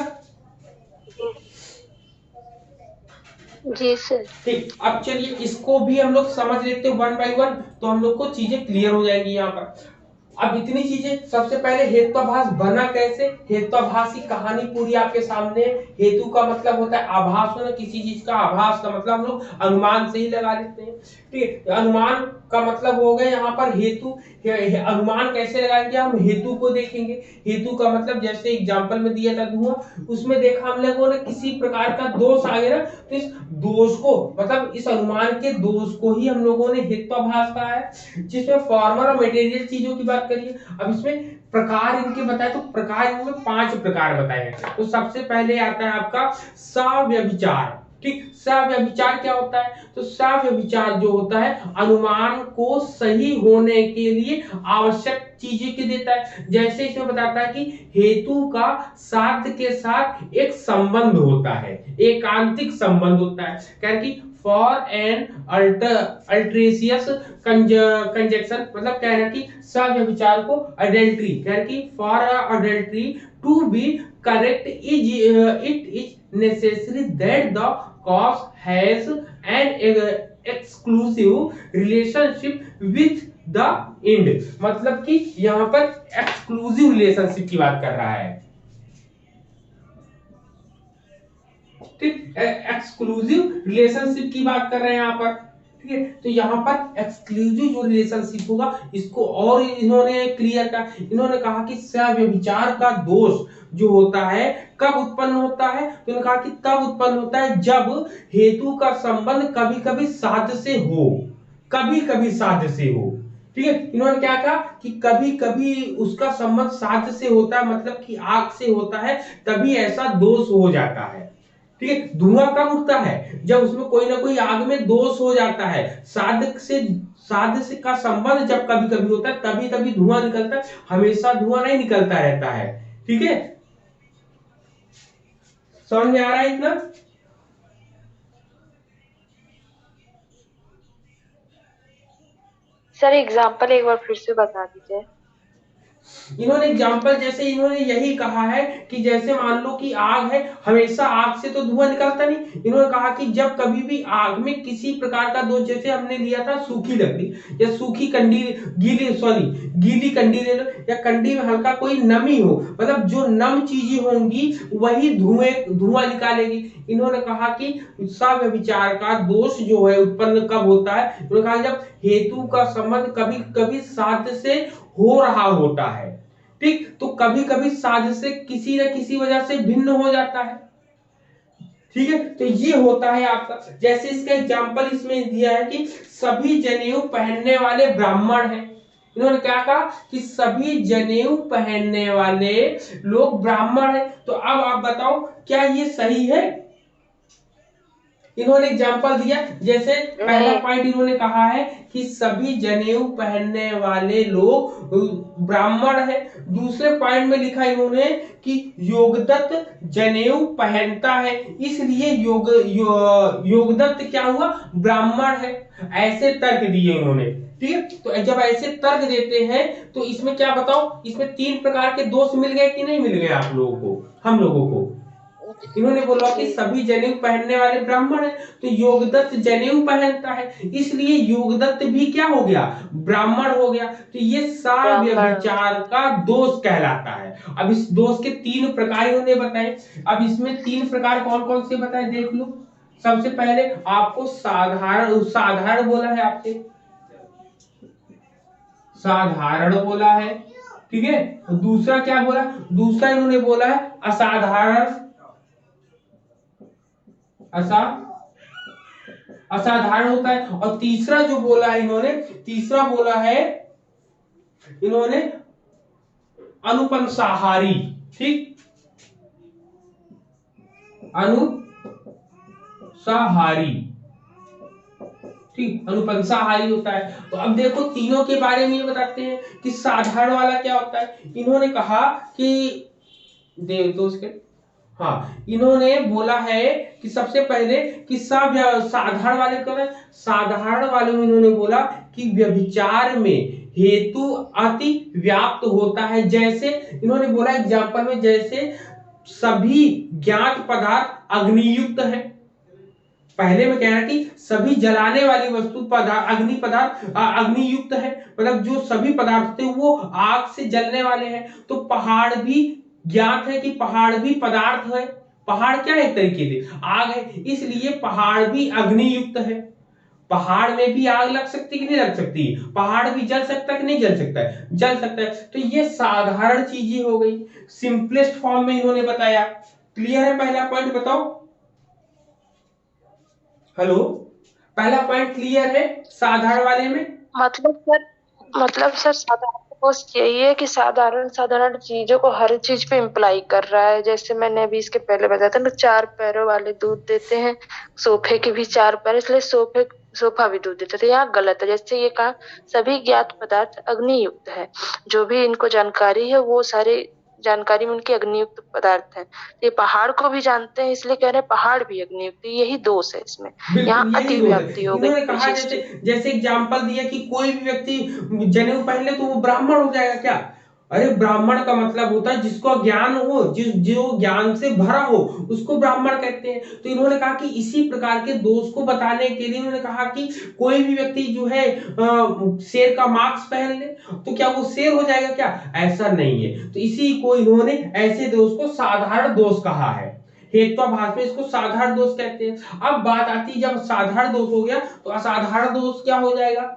जी सर। ठीक, अब चलिए इसको भी हम लोग समझ लेते हैं 1 बाय 1, तो हम लोग को चीजें क्लियर हो जाएंगी यहाँ पर। अब इतनी चीजें, सबसे पहले हेत्वाभास बना कैसे? हेत्वाभास की कहानी पूरी आपके सामने है। हेतु का मतलब होता है आभास होना किसी चीज का। आभास का मतलब हम लोग अनुमान से ही लगा लेते हैं। ठीक है, अनुमान का मतलब हो गया यहाँ पर हेतु। अनुमान कैसे लगाएंगे? हम हेतु को देखेंगे। हेतु का मतलब जैसे एग्जांपल में दिया था धुआं, उसमें देखा हम लोगों ने किसी प्रकार का दोष आ गया ना, तो इस दोष को मतलब इस अनुमान के दोष को ही हम लोगों ने हेत्वाभास कहा है, जिसमें फॉर्मल और मटेरियल चीजों की बात करिए। अब इसमें प्रकार इनके बताए, तो प्रकार इनमें 5 प्रकार बताए हैं। तो सबसे पहले आता है आपका सव्यभिचार। ठीक, सव्यभिचार क्या होता है? तो सव्यभिचार जो होता है अनुमान को सही होने के लिए आवश्यक चीजें के देता है। जैसे इसमें बताता है कि हेतु का साध्य के साथ एक संबंध होता है, एकांतिक संबंध होता है। कह रहे कि फॉर एन अल्ट्रेशियस कंजक्शन, मतलब कह रहे कि सव्यभिचार को अडल्ट्री, कह रहे कि for adultery to be correct it is necessary that the cause has an exclusive relationship with the end, मतलब कि यहां पर एक्सक्लूसिव रिलेशनशिप की बात कर रहा है। ठीक, एक्सक्लूसिव रिलेशनशिप की बात कर रहे हैं यहां पर। ठीक है, तो यहाँ पर एक्सक्लूसिव जो रिलेशनशिप होगा इसको और इन्होंने क्लियर का, इन्होंने कहा कि सव्यभिचार का दोष जो होता है कब उत्पन्न होता है? तो इन्होंने कहा कि तब उत्पन्न होता है जब हेतु का संबंध कभी कभी साध्य से हो, कभी कभी साध्य से हो। ठीक है, इन्होंने क्या कहा कि कभी कभी उसका संबंध साध्य से होता है, मतलब कि आग से होता है, तभी ऐसा दोष हो जाता है। ठीक है, धुआं कब उठता है? जब उसमें कोई ना कोई आग में दोष हो जाता है। साध्य से का संबंध जब कभी कभी होता है तभी तभी धुआं निकलता है, हमेशा धुआं नहीं निकलता रहता है। ठीक है, समझ में आ रहा है इतना? सर एग्जाम्पल एक बार फिर से बता दीजिए। इन्होंने एग्जाम्पल जैसे इन्होंने यही कहा है कि जैसे मान लो कि आग है, हमेशा आग से तो धुआं निकलता नहीं। इन्होंने कहा कि जब कभी भी आग में किसी प्रकार का दोष, जैसे हमने लिया था सूखी लकड़ी या सूखी कंडी, गीली कंडी ले लो, या कंडी में हल्का कोई नमी हो, मतलब जो नम चीजें होंगी वही धुआं निकालेगी। इन्होंने कहा कि सव्यभिचार का दोष जो है उत्पन्न कब होता है? उन्होंने कहा जब हेतु का संबंध कभी कभी साध्य से हो रहा होता है। ठीक, तो कभी कभी साध्य से किसी न किसी वजह से भिन्न हो जाता है। ठीक है, तो ये होता है आपका, जैसे इसका एग्जांपल इसमें दिया है कि सभी जनेऊ पहनने वाले ब्राह्मण हैं। इन्होंने क्या कहा कि सभी जनेऊ पहनने वाले लोग ब्राह्मण हैं। तो अब आप बताओ क्या ये सही है? इन्होंने एग्जांपल दिया, जैसे पहला पॉइंट इन्होंने कहा है कि सभी जनेऊ पहनने वाले लोग ब्राह्मण है। दूसरे पॉइंट में लिखा इन्होंने कि योगदत्त जनेऊ पहनता है, इसलिए योगदत्त क्या हुआ? ब्राह्मण है। ऐसे तर्क दिए उन्होंने। ठीक है, तो जब ऐसे तर्क देते हैं तो इसमें क्या बताओ, इसमें 3 प्रकार के दोष मिल गए कि नहीं मिल गए आप लोगों को, हम लोगों को? इन्होंने बोला कि सभी जनेऊ पहनने वाले ब्राह्मण है, तो योगदत्त जनेऊ पहनता है, इसलिए योगदत्त भी क्या हो गया? ब्राह्मण हो गया। तो ये सव्यभिचार का दोष कहलाता है। अब इस दोष के 3 प्रकार इन्होंने बताए। अब इसमें 3 प्रकार कौन कौन से बताए देख लो। सबसे पहले आपको साधारण बोला है, आपसे साधारण बोला है। ठीक है, दूसरा क्या बोला? दूसरा इन्होंने बोला है असाधारण, असाधारण होता है। और तीसरा जो बोला है इन्होंने, तीसरा बोला है इन्होंने अनुपंसाहारी। ठीक, अनुसाहारी। ठीक, अनुपंसाहारी होता है। तो अब देखो तीनों के बारे में ये बताते हैं कि साधारण वाला क्या होता है। इन्होंने कहा कि देख दो उसके, हाँ, इन्होंने बोला है कि सबसे पहले कि साधारण वाले क्या है? साधारण वाले में इन्होंने बोला कि व्यभिचार में हेतु अति व्याप्त होता है। जैसे इन्होंने बोला एग्जाम्पल में, जैसे सभी ज्ञात पदार्थ अग्नियुक्त है। पहले में कह रहा कि सभी जलाने वाली वस्तु पदार्थ अग्नियुक्त है, मतलब जो सभी पदार्थ थे वो आग से जलने वाले हैं। तो पहाड़ भी ज्ञात है कि पहाड़ भी पदार्थ है, पहाड़ क्या है? एक तरीके से आग है, इसलिए पहाड़ भी अग्नियुक्त है। पहाड़ में भी आग लग सकती कि नहीं लग सकती? पहाड़ भी जल सकता है कि नहीं जल सकता है? जल सकता है। तो ये साधारण चीजें हो गई, सिंपलेस्ट फॉर्म में इन्होंने बताया। क्लियर है? पहला पॉइंट बताओ। हेलो, पहला पॉइंट क्लियर है साधारण वाले में? मतलब सर साधारण पोस्ट यही है कि साधारण चीजों को हर चीज पे इम्प्लाई कर रहा है। जैसे मैंने अभी इसके पहले बताया था ना, 4 पैरों वाले दूध देते हैं, सोफे के भी 4 पैर, इसलिए सोफा भी दूध देता है। तो यहाँ गलत है। जैसे ये कहा सभी ज्ञात पदार्थ अग्नियुक्त है। जो भी इनको जानकारी है वो सारे जानकारी में उनके अग्नियुक्त पदार्थ हैं। ये पहाड़ को भी जानते हैं, इसलिए कह रहे हैं पहाड़ भी अग्नियुक्त है। यही दोष है इसमें। यहाँ बिल्कुल यही अति दोष व्याप्ति है। हो गई इन्होंने कोई कहा चीज जैसे की। जैसे एग्जाम्पल दिया कि कोई भी व्यक्ति जनेऊ पहन ले तो वो ब्राह्मण हो जाएगा क्या? अरे ब्राह्मण का मतलब होता है जिसको ज्ञान हो, जो ज्ञान से भरा हो, उसको ब्राह्मण कहते हैं। तो इन्होंने कहा कि इसी प्रकार के दोष को बताने के लिए इन्होंने कहा कि कोई भी व्यक्ति जो है शेर का मास्क पहन ले तो क्या वो शेर हो जाएगा क्या? ऐसा नहीं है। तो इसी को इन्होंने ऐसे दोष को साधारण दोष कहा है। हेत्वाभास में इसको साधारण दोष कहते हैं। अब बात आती है जब साधारण दोष हो गया तो असाधारण दोष क्या हो जाएगा?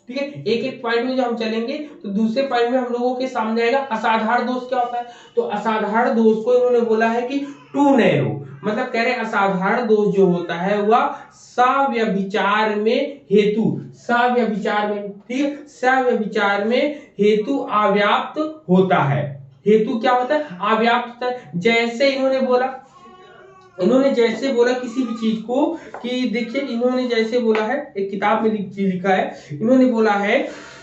ठीक है, एक एक पॉइंट में जब हम चलेंगे तो दूसरे पॉइंट में हम लोगों के सामने आएगा असाधारण दोष क्या होता है। तो असाधारण दोष को इन्होंने बोला है कि टू नैरो, मतलब कह रहे हैं असाधारण दोष जो होता है वह सव्यभिचार में हेतु, सव्यभिचार में, ठीक है, सव्यभिचार में हेतु अव्याप्त होता है। हेतु क्या होता है? अव्याप्त होता है। जैसे इन्होंने जैसे बोला किसी भी चीज को कि देखिए इन्होंने जैसे बोला है, एक किताब में लिखा है, इन्होंने बोला है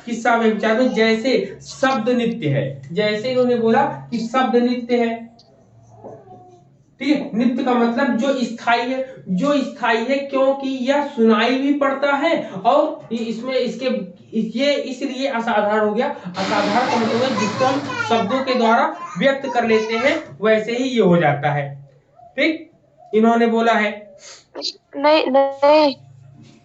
कि सव्यभिचार में जैसे शब्द नित्य है, जैसे इन्होंने बोला कि शब्द नित्य है, ठीक है, नित्य का मतलब जो स्थायी है, जो स्थायी है क्योंकि यह सुनाई भी पड़ता है और इसमें इसके ये इसलिए असाधारण हो गया। असाधारण का मतलब है जिसको हम शब्दों के द्वारा व्यक्त कर लेते हैं वैसे ही ये हो जाता है। ठीक, इन्होंने बोला है। नहीं नहीं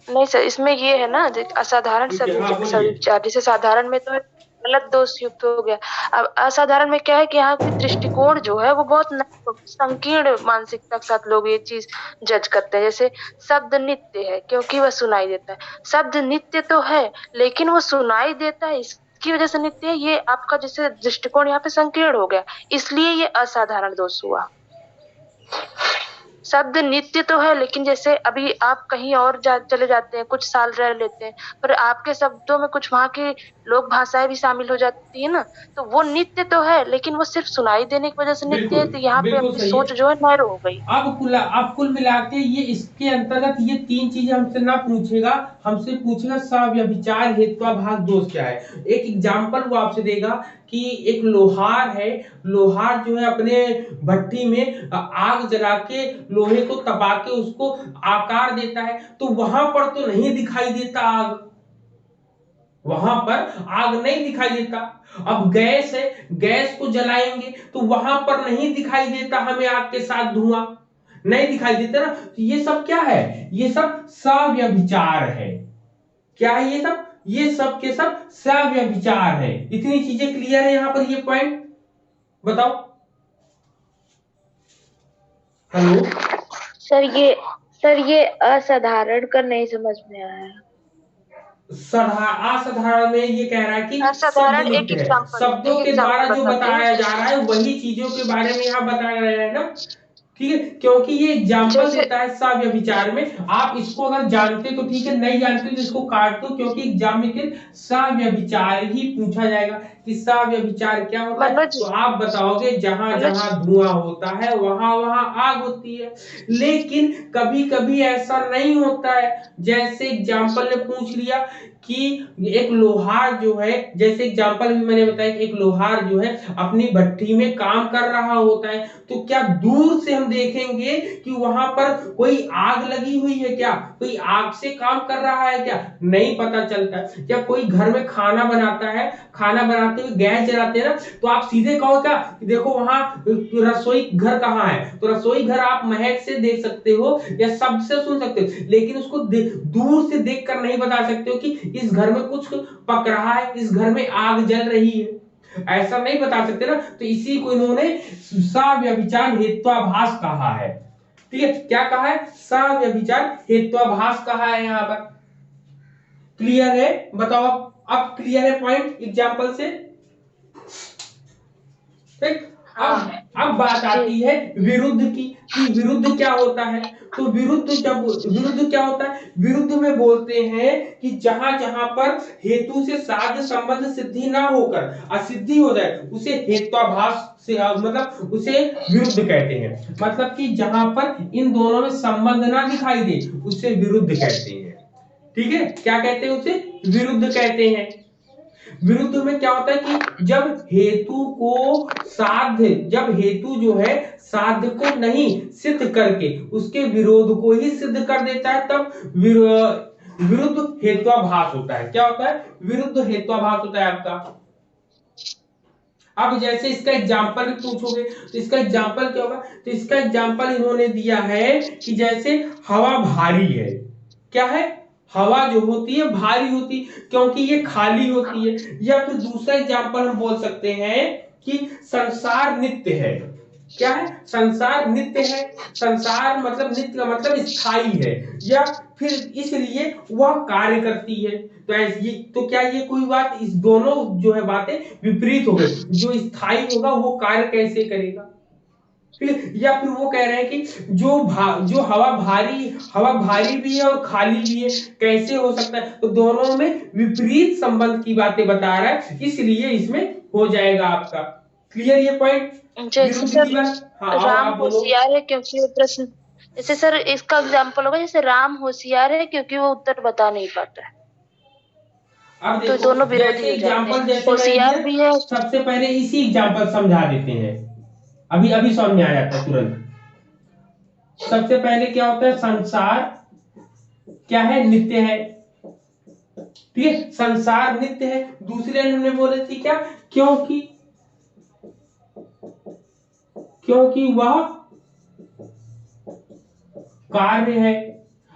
नहीं सर, इसमें ये है ना असाधारण सव्यभिचार, जैसे साधारण में तो गलत दोष युक्त हो गया। अब असाधारण में क्या है कि यहाँ की दृष्टिकोण जो है वो बहुत संकीर्ण मानसिकता के साथ लोग ये चीज जज करते हैं। जैसे शब्द नित्य है क्योंकि वह सुनाई देता है। शब्द नित्य तो है लेकिन वो सुनाई देता है, इसकी वजह से नित्य है। ये आपका जैसे दृष्टिकोण यहाँ पे संकीर्ण हो गया, इसलिए ये असाधारण दोष हुआ। शब्द नित्य तो है लेकिन जैसे अभी आप कहीं और चले जाते हैं, कुछ साल रह लेते हैं, पर आपके शब्दों में कुछ वहां की लोक भाषाएं भी शामिल हो जाती है ना, तो वो नित्य तो है लेकिन वो सिर्फ सुनाई देने की वजह से नित्य है। बिल्कुल तो यहाँ पे बिल्कुल आपकी सही है। सोच जो है नैरो हो गई। अब कुल मिला के ये इसके अंतर्गत ये तीन चीजें हमसे ना पूछेगा, हमसे पूछेगा सव्यभिचार हेत्वाभास दोष क्या है। एक एग्जांपल वो आपसे देगा कि एक लोहार है, लोहार जो है अपने भट्टी में आग जला के लोहे को तपा के उसको आकार देता है, तो वहां पर तो नहीं दिखाई देता आग, वहां पर आग नहीं दिखाई देता। अब गैस है, गैस को जलाएंगे तो वहां पर नहीं दिखाई देता हमें आग के साथ धुआं, नहीं दिखाई देता ना। तो ये सब क्या है? ये सब सव्यभिचार है। क्या है ये सब? ये सब के सब सव्यभिचार है। इतनी चीजें क्लियर है यहाँ पर, ये पॉइंट बताओ। हेलो सर ये असाधारण का नहीं समझ में आया। असाधारण में ये कह रहा है कि शब्द असाधारण नित्य है, शब्दों एक के द्वारा एग्जाम्पल जो बताते बताया जा रहा है हैं। वही चीजों के बारे में यहाँ बताया गया है ना। ठीक है, क्योंकि ये एग्जाम्पल जैसे देता है सव्यभिचार में। आप इसको अगर जानते तो ठीक है, नहीं जानते तो इसको काट दो, क्योंकि एग्जाम में केवल सव्यभिचार ही पूछा जाएगा कि सव्यभिचार क्या होता है। मनोज तो आप बताओगे जहां मनोज जहां धुआं होता है वहां वहां आग होती है। लेकिन कभी कभी ऐसा नहीं होता है। जैसे एग्जाम्पल ने पूछ लिया कि एक लोहार जो है, जैसे एग्जाम्पल भी मैंने बताया कि एक लोहार जो है अपनी भट्टी में काम कर रहा होता है, तो क्या दूर से हम देखेंगे कि वहां पर कोई आग लगी हुई है क्या? कोई आग से काम कर रहा है क्या? नहीं पता चलता। क्या कोई घर में खाना बनाता है, खाना बनाते हुए गैस जलाते हैं ना, तो आप सीधे कहो क्या कि देखो वहां रसोई घर कहाँ है? तो रसोई घर आप महक से देख सकते हो या शब्द से सुन सकते हो, लेकिन उसको दूर से देख कर नहीं बता सकते हो कि इस घर में कुछ पक रहा है, इस घर में आग जल रही है, ऐसा नहीं बता सकते ना। तो इसी को इन्होंने सव्यभिचार हेत्वाभास कहा है। ठीक है, क्या कहा है? सव्यभिचार हेत्वाभास कहा है। यहाँ पर क्लियर है? बताओ अब क्लियर है पॉइंट एग्जांपल से? ठीक, अब बात आती है विरुद्ध की, कि विरुद्ध क्या होता है। तो विरुद्ध क्या होता है, विरुद्ध में बोलते हैं कि जहां जहां पर हेतु से साध्य संबंध सिद्धि ना होकर असिद्धि हो जाए उसे हेत्वाभास से मतलब उसे विरुद्ध कहते हैं। मतलब कि जहां पर इन दोनों में संबंध ना दिखाई दे उसे विरुद्ध कहते हैं। ठीक है, क्या कहते हैं, उसे विरुद्ध कहते हैं। विरुद्ध में क्या होता है कि जब हेतु जो है साध्य को नहीं सिद्ध करके उसके विरोध को ही सिद्ध कर देता है, तब विरुद्ध हेत्वाभास होता है। क्या होता है, विरुद्ध हेत्वाभास होता है आपका। अब जैसे इसका एग्जाम्पल भी पूछोगे तो इसका एग्जाम्पल क्या होगा, तो इसका एग्जाम्पल इन्होंने दिया है कि जैसे हवा भारी है। क्या है, हवा जो होती है भारी होती क्योंकि ये खाली होती है। या फिर दूसरा एग्जाम्पल हम बोल सकते हैं कि संसार नित्य है। क्या है, संसार नित्य है। संसार मतलब नित्य का मतलब स्थायी है, या फिर इसलिए वह कार्य करती है। तो क्या ये कोई बात, इस दोनों जो है बातें विपरीत हो गई। जो स्थायी होगा वो कार्य कैसे करेगा। या फिर वो कह रहे हैं कि जो हवा भारी भी है और खाली भी है, कैसे हो सकता है। तो दोनों में विपरीत संबंध की बातें बता रहा है, इसलिए इसमें हो जाएगा आपका क्लियर ये पॉइंट। जैसे सर हाँ, राम आप बोलो। होशियार है क्योंकि वो प्रश्न, जैसे सर इसका एग्जाम्पल होगा जैसे राम होशियार है क्योंकि वो उत्तर बता नहीं पाता है। अब तो देखो, दोनों विरोधी जैसे हो जाते एग्जाम्पल हैं, जैसे मैंने होशियार दिया, भी है। सबसे पहले इसी एग्जाम्पल समझा देते हैं, अभी अभी समझ में आ जाता है तुरंत। सबसे पहले क्या होता है, संसार क्या है, नित्य है। ठीक है, संसार नित्य है। दूसरे हमने बोले थे क्या, क्योंकि वह कार्य है।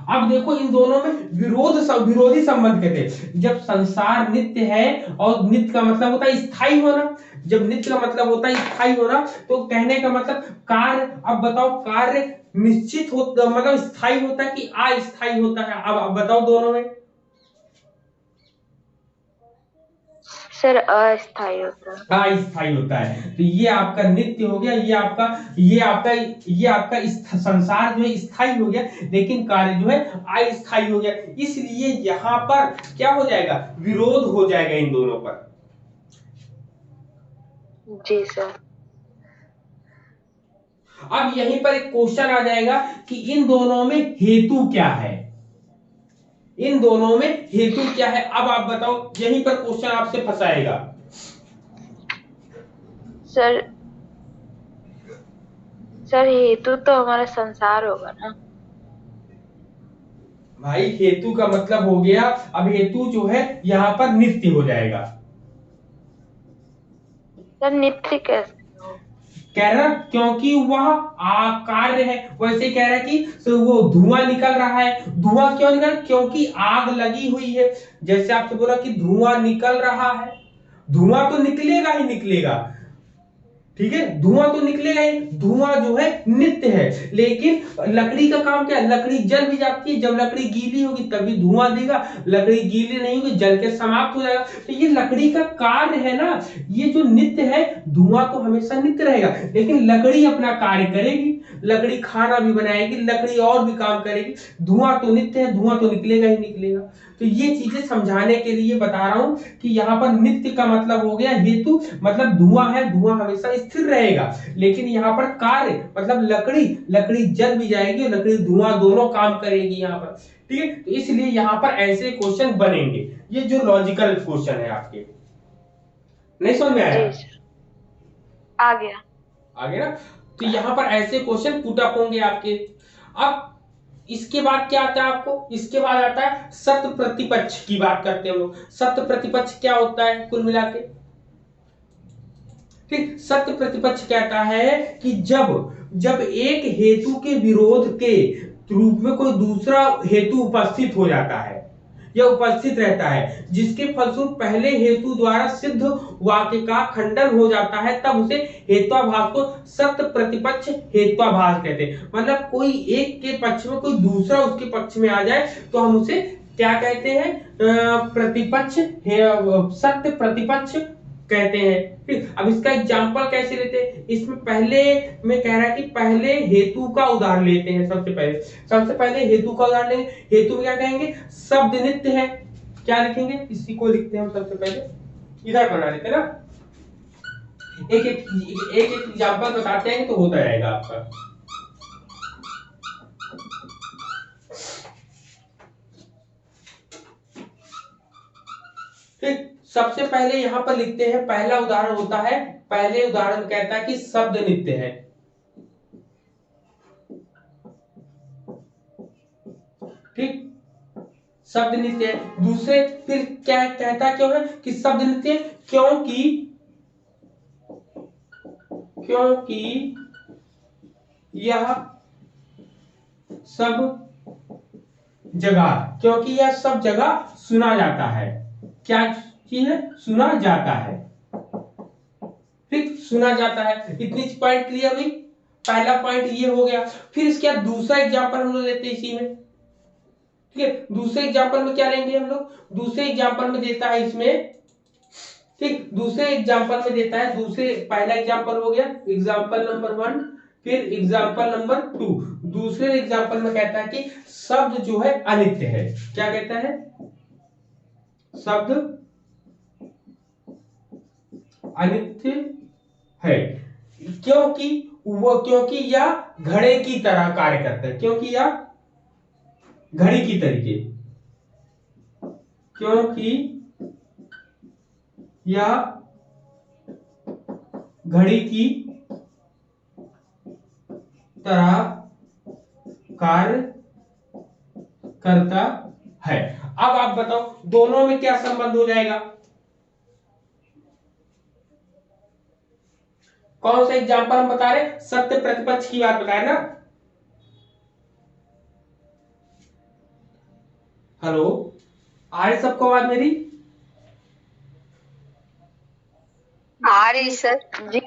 अब देखो इन दोनों में विरोधी संबंध कहते हैं। जब संसार नित्य है, और नित्य का मतलब होता है स्थायी होना, जब नित्य का मतलब होता है स्थायी होना, तो कहने का मतलब कार्य। अब बताओ, कार्य निश्चित होता मतलब स्थायी होता है कि अस्थायी होता है। अब बताओ दोनों में। सर अस्थायी होता है। अस्थायी होता है। तो ये आपका नित्य हो गया, ये आपका संसार जो है स्थायी हो गया, लेकिन कार्य जो है अस्थायी हो गया। इसलिए यहां पर क्या हो जाएगा, विरोध हो जाएगा इन दोनों पर। जी सर। अब यहीं पर एक क्वेश्चन आ जाएगा कि इन दोनों में हेतु क्या है। इन दोनों में हेतु क्या है, अब आप बताओ। यहीं पर क्वेश्चन आपसे फंसाएगा। सर हेतु तो हमारा संसार होगा ना। भाई हेतु का मतलब हो गया, अब हेतु जो है यहां पर नित्य हो जाएगा। सर नित्य कैसे, कह रहा क्योंकि वह कार्य है। वैसे कह रहा है कि तो वो धुआं निकल रहा है। धुआं क्यों निकल, क्योंकि आग लगी हुई है। जैसे आपसे बोला कि धुआं निकल रहा है, धुआं तो निकलेगा ही निकलेगा। ठीक है, धुआं तो निकलेगा ही। धुआं जो है नित्य है, लेकिन लकड़ी का काम क्या है, लकड़ी जल भी जाती है। जब लकड़ी गीली होगी तभी धुआं देगा, लकड़ी गीली नहीं होगी जल के समाप्त हो जाएगा। तो ये लकड़ी का कार्य है ना, ये जो नित्य है। धुआं तो हमेशा नित्य रहेगा, लेकिन लकड़ी अपना कार्य करेगी। लकड़ी खाना भी बनाएगी, लकड़ी और भी काम करेगी। धुआं तो नित्य है, धुआं तो निकलेगा ही निकलेगा। तो ये चीजें समझाने के लिए बता रहा हूं कि यहाँ पर नित्य का मतलब हो गया हेतु, मतलब धुआं है, धुआं हमेशा स्थिर रहेगा। लेकिन यहाँ पर कार्य मतलब लकड़ी जल भी जाएगी और लकड़ी धुआं दोनों काम करेगी यहाँ पर। ठीक है, तो इसलिए यहाँ पर ऐसे क्वेश्चन बनेंगे। ये जो लॉजिकल क्वेश्चन है आपके, नहीं समझ में आया? आ गया। आगे ना, तो यहाँ पर ऐसे क्वेश्चन पुट अप होंगे आपके। अब इसके बाद क्या आता है आपको, इसके बाद आता है सत्य प्रतिपक्ष की बात करते हैं हम लोग। सत्य प्रतिपक्ष क्या होता है कुल मिला के, ठीक। सत्य प्रतिपक्ष कहता है कि जब एक हेतु के विरोध के रूप में कोई दूसरा हेतु उपस्थित हो जाता है या उपस्थित रहता है, जिसके फलस्वरूप पहले हेतु द्वारा सिद्ध वाक्य का खंडन हो जाता है, तब उसे हेत्वाभास को सत्य प्रतिपक्ष हेत्वाभास कहते हैं। मतलब कोई एक के पक्ष में कोई दूसरा उसके पक्ष में आ जाए तो हम उसे क्या कहते हैं, प्रतिपक्ष, सत्य प्रतिपक्ष कहते हैं। ठीक, अब इसका एग्जाम्पल कैसे लेते हैं, इसमें पहले मैं कह रहा है कि पहले हेतु का उदाहरण लेते हैं। सबसे पहले हेतु का उदाहरण लेंगे। हेतु में क्या कहेंगे, शब्द नित्य है। क्या लिखेंगे, इसी को लिखते हैं हम सबसे पहले, इधर बना लेते हैं ना, एक एक एग्जाम्पल बताते हैं तो होता जाएगा आपका। ठीक, सबसे पहले यहां पर लिखते हैं, पहला उदाहरण होता है, पहले उदाहरण कहता है कि शब्द नित्य है। ठीक, शब्द नित्य है। दूसरे फिर क्या कहता क्यों है कि शब्द नित्य है, क्योंकि यह सब जगह सुना जाता है। क्या चीज है, सुना जाता है। ठीक, सुना जाता है। इतनी पॉइंट क्लियर हुई, पहला पॉइंट ये हो गया। फिर इसके बाद दूसरा एग्जांपल हम लोग लेते हैं इसी में। ठीक है, दूसरे एग्जांपल में क्या लेंगे हम लोग, दूसरे एग्जांपल में देता है इसमें, ठीक, दूसरे एग्जांपल में देता है, पहला एग्जांपल हो गया एग्जांपल नंबर 1, फिर एग्जांपल नंबर 2। दूसरे एग्जांपल में कहता है कि शब्द जो है अनित्य है। क्या कहता है, शब्द अनित्य है, क्योंकि यह घड़े की तरह कार्य करता है। क्योंकि यह घड़ी की तरीके, क्योंकि यह घड़ी की तरह कार्य करता है। अब आप बताओ दोनों में क्या संबंध हो जाएगा, कौन सा एग्जांपल हम बता रहे, सत्य प्रतिपक्ष की बात बताए ना। हेलो, आ रही सबको आवाज मेरी? आ रही सर। जी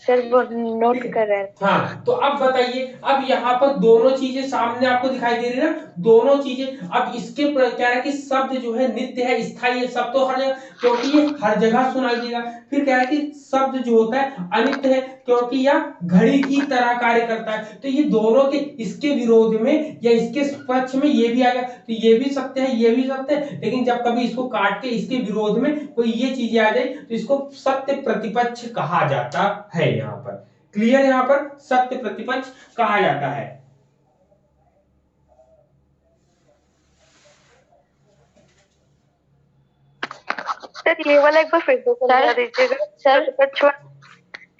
सर, वो नोट कर रहे थे। हाँ, तो अब बताइए, अब यहाँ पर दोनों चीजें सामने आपको दिखाई दे रही है ना, दोनों चीजें। अब इसके क्या है कि शब्द जो है नित्य है, स्थायी है, सब तो हर जगह, क्योंकि ये हर जगह सुनाई देगा। फिर क्या है कि शब्द जो होता है अनित्य है, क्योंकि यह घड़ी की तरह कार्य करता है। तो ये दोनों के, इसके विरोध में या इसके पक्ष में ये भी आएगा, तो ये भी सत्य है, ये भी सत्य है। लेकिन जब कभी इसको काट के इसके विरोध में कोई ये चीजें आ जाए तो इसको सत्य प्रतिपक्ष कहा जाता है। यहाँ पर क्लियर, यहाँ पर सत्य प्रतिपक्ष कहा जाता है। सर ये वाला एक बार फिर से समझा दीजिएगा सर,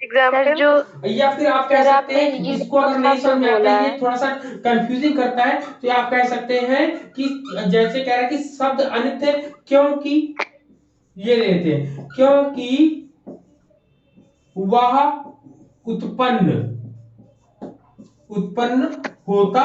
एग्जाम्पल जो, या फिर आप कह सकते हैं, इसको अगर नहीं समझ में आता है, ये थोड़ा सा कंफ्यूजिंग करता है, तो आप कह सकते हैं कि जैसे कह रहा है कि शब्द अनित्य है, क्योंकि ये लेते हैं, क्योंकि वह उत्पन्न होता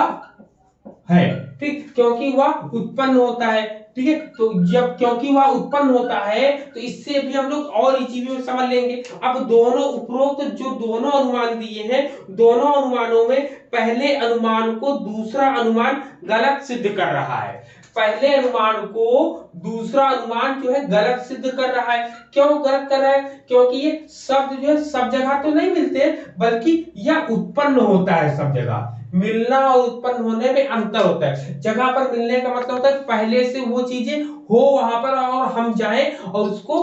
है। ठीक, क्योंकि वह उत्पन्न होता है। ठीक है, तो जब क्योंकि वह उत्पन्न होता है तो इससे भी हम लोग और ही चीजों में समझ लेंगे। अब दोनों उपरोक्त जो दोनों अनुमान दिए हैं, दोनों अनुमानों में पहले अनुमान को दूसरा अनुमान गलत सिद्ध कर रहा है। पहले अनुमान को दूसरा अनुमान जो है गलत सिद्ध कर रहा है। क्यों गलत कर रहा है, क्योंकि ये शब्द जो है सब जगह तो नहीं मिलते, बल्कि यह उत्पन्न होता है सब जगह। मिलना और उत्पन्न होने में अंतर होता है। जगह पर मिलने का मतलब होता है पहले से वो चीजें हो वहां पर और हम जाएं और उसको,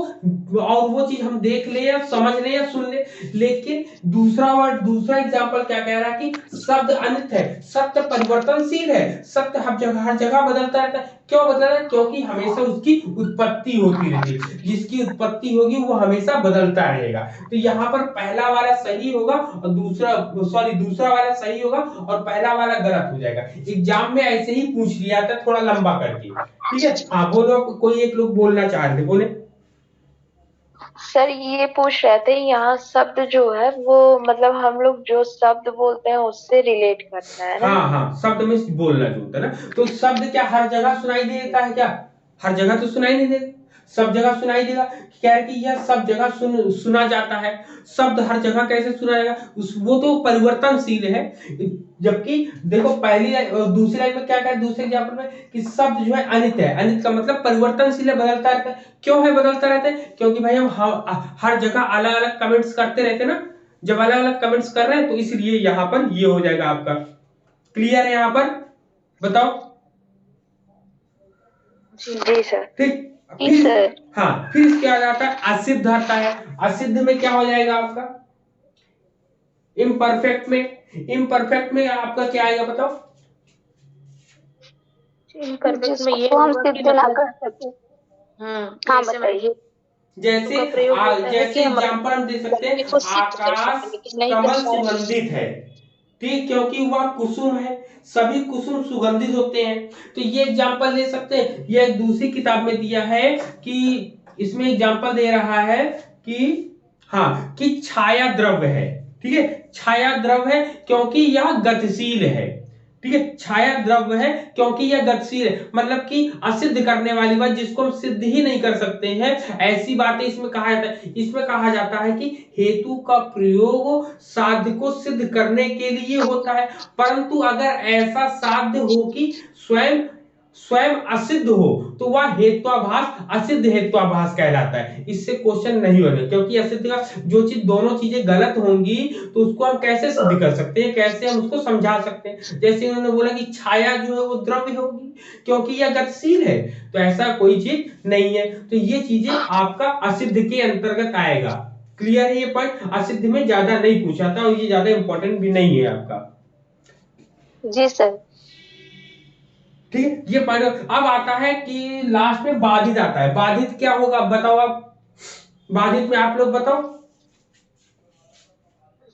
और वो चीज हम देख ले या समझ ले या सुन ले। लेकिन दूसरा एग्जांपल क्या कह रहा है कि शब्द अनित्य है, सत्य परिवर्तनशील है, सत्य हर जगह बदलता रहता है। क्यों बदल रहा है, क्योंकि हमेशा उसकी उत्पत्ति होती रहती है, जिसकी उत्पत्ति होगी वो हमेशा बदलता रहेगा। तो यहाँ पर पहला वाला सही होगा और दूसरा वाला सही होगा और पहला वाला गलत हो जाएगा। एग्जाम में ऐसे ही पूछ लिया था, थोड़ा लंबा करके। ठीक है, हाँ बोलो, कोई एक लोग बोलना चाह रहे थे, बोले। सर ये पूछ रहे थे, यहाँ शब्द जो है वो मतलब हम लोग जो शब्द बोलते हैं उससे रिलेट करता है ना। हाँ, शब्द में बोलना जो होता है ना, तो शब्द क्या हर जगह सुनाई देता है क्या, हर जगह तो सुनाई नहीं देता। सब जगह सुनाई देगा। कह रहे कि यह सब जगह सुना जाता है। शब्द हर जगह कैसे सुना जाएगा, वो तो परिवर्तनशील है। जबकि देखो पहली दूसरी लाइन में क्या कहा, दूसरे एग्जाम्पल में कि शब्द जो है अनित है। अनित का मतलब परिवर्तनशील है, बदलता रहता है। क्यों है बदलता रहता है? क्योंकि भाई हम हर जगह अलग अलग कमेंट्स करते रहते हैं ना, जब अलग अलग कमेंट्स कर रहे हैं तो इसलिए यहाँ पर ये हो जाएगा आपका। क्लियर है यहाँ पर? बताओ। जी सर। ठीक। ठीक सर। हाँ, फिर इसके आ जाता है असिद्ध आता है। असिद्ध में क्या हो जाएगा आपका? इम्परफेक्ट में आपका क्या आएगा बताओ? इम्परफेक्ट में ये जिसको हम होगा कि सिद्ध ना मतलब कर सके। हाँ जैसे बताइए। जैसे का प्रयोग होता है कि जैसे हम एग्जाम्पल हम दे सकते व्यक्ति हैं, को सिद्ध कर आकाश सके लेकिन नहीं कर कमल पा रहे। सुगंधित है, ठीक, क्योंकि वह कुसुम है। सभी कुसुम सुगंधित होते हैं। तो ये एग्जाम्पल ले सकते हैं। ये दूसरी किताब में दिया है कि इसमें एग्जाम्पल दे रहा है कि हाँ, कि छाया द्रव्य है। ठीक है, छाया द्रव्य है क्योंकि यह गतिशील है। ठीक है, छाया द्रव्य है क्योंकि यह गतिशील है, मतलब कि असिद्ध करने वाली बात जिसको हम सिद्ध ही नहीं कर सकते हैं, ऐसी बातें इसमें कहा जाता है। इसमें कहा जाता है कि हेतु का प्रयोग साध्य को सिद्ध करने के लिए होता है, परंतु अगर ऐसा साध्य हो कि स्वयं स्वयं असिद्ध हो तो वह हेत्वाभास असिद्ध हेत्वाभास कहलाता है। इससे क्वेश्चन नहीं बने, क्योंकि असिद्ध का जो चीज दोनों चीजें गलत होंगी तो उसको हम कैसे सिद्ध कर सकते हैं, कैसे हम उसको समझा सकते हैं। जैसे उन्होंने बोला कि छाया जो है वो द्रव्य होगी क्योंकि यह गतिशील है, तो ऐसा कोई चीज नहीं है। तो ये चीजें आपका असिद्ध के अंतर्गत आएगा। क्लियर है ये पॉइंट? असिद्ध में ज्यादा नहीं पूछा था और ये ज्यादा इंपॉर्टेंट भी नहीं है आपका। जी सर। ठीक है, ये पॉइंट। अब आता है कि लास्ट में बाधित आता है। बाधित क्या होगा बताओ आप? बाधित में आप लोग बताओ।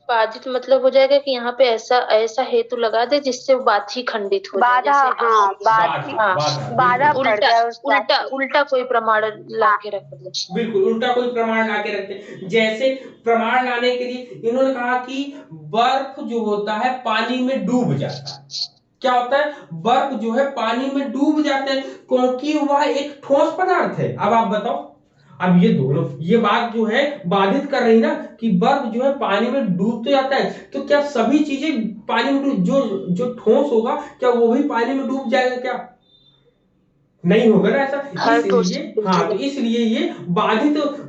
बाधित मतलब हो जाएगा कि यहाँ पे ऐसा ऐसा हेतु लगा दे जिससे बात ही खंडित हो जाए। बाधा, जैसे हाँ बाधा, बाधा बिल्कुल पड़ उल्टा जाए उस बात उल्टा की। उल्टा कोई प्रमाण ला हाँ के रख दे। बिल्कुल उल्टा कोई प्रमाण ला के रखते हैं। जैसे प्रमाण लाने के लिए इन्होंने कहा कि बर्फ जो होता है पानी में डूब जाता है। क्या होता है? बर्फ जो है पानी में डूब जाते हैं क्योंकि वह एक ठोस पदार्थ है। अब आप बताओ, अब ये दोनों ये बात जो है बाधित कर रही ना कि बर्फ जो है पानी में डूब तो जाता है, तो क्या सभी चीजें पानी में जो जो ठोस होगा क्या वो भी पानी में डूब जाएगा? क्या नहीं होगा ना ऐसा। हर ठोस इसलिए चीज हाँ, तो इसलिए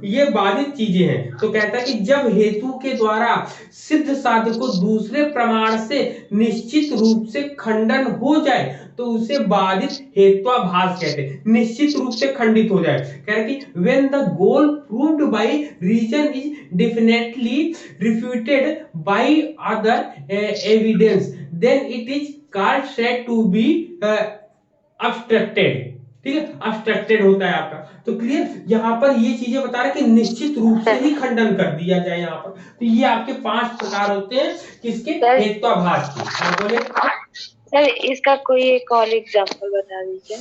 ये बाधित चीजें हैं। तो कहता है कि जब हेतु के द्वारा सिद्ध साध्य को दूसरे प्रमाण से निश्चित रूप से खंडन हो जाए तो उसे बाधित हेत्वाभास कहते हैं। निश्चित रूप से खंडित हो जाए, कह रहे कि when the goal proved by reason is definitely refuted by other evidence then it is called said to be obstructed. ठीक है, अब्स्ट्रक्टेड होता है आपका। तो क्लियर, यहाँ पर ये चीजें बता रहे कि निश्चित रूप से ही खंडन कर दिया जाए यहाँ पर। तो ये आपके 5 प्रकार होते हैं किसके? हेत्वाभास के। हाँ बोले सर, इसका कोई एक और एग्जांपल बता दीजिए।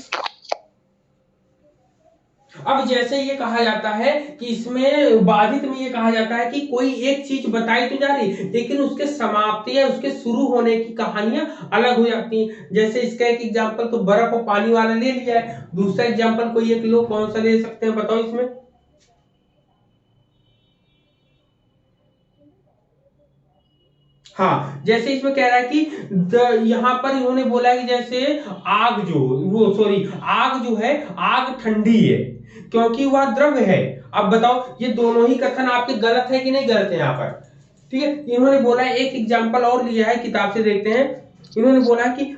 अब जैसे ये कहा जाता है कि इसमें बाधित में ये कहा जाता है कि कोई एक चीज बताई तो जा रही लेकिन उसके समाप्ति या उसके शुरू होने की कहानियां अलग हो जाती हैं। जैसे इसका एक एग्जांपल तो बर्फ और पानी वाला ले लिया है। दूसरा एग्जांपल कोई एक लोग कौन सा ले सकते हैं बताओ इसमें? हाँ, जैसे इसमें कह रहा है कि यहाँ पर इन्होंने बोला है कि जैसे आग आग जो है आग ठंडी है क्योंकि वह द्रव्य है। अब बताओ ये दोनों ही कथन आपके गलत है कि नहीं गलत है यहाँ पर? ठीक है, इन्होंने बोला है एक एग्जाम्पल और लिया है, किताब से देखते हैं। इन्होंने बोला है कि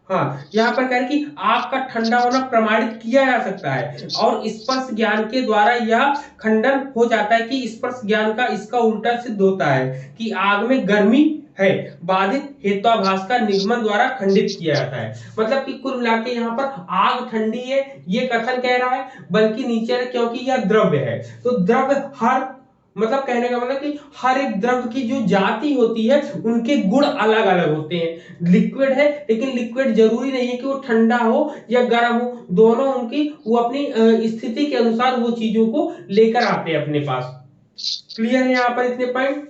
हाँ, यहाँ पर कह रहे कि आग का ठंडा होना प्रमाणित किया जा सकता है और स्पर्श ज्ञान के द्वारा यह खंडन हो जाता है कि स्पर्श ज्ञान का इसका उल्टा सिद्ध होता है कि आग में गर्मी है। बाधित हेत्वाभास का निगमन द्वारा खंडित किया जाता है। मतलब कि कुल मिला के यहाँ पर आग ठंडी है ये कथन कह रहा है, बल्कि नीचे क्योंकि यह द्रव्य है। तो द्रव्य हर मतलब कहने का मतलब कि हर एक द्रव्य की जो जाति होती है उनके गुण अलग अलग होते हैं। लिक्विड है लेकिन लिक्विड जरूरी नहीं है कि वो ठंडा हो या गर्म हो, दोनों उनकी वो अपनी स्थिति के अनुसार वो चीजों को लेकर आते हैं अपने पास। क्लियर है यहाँ पर इतने पॉइंट?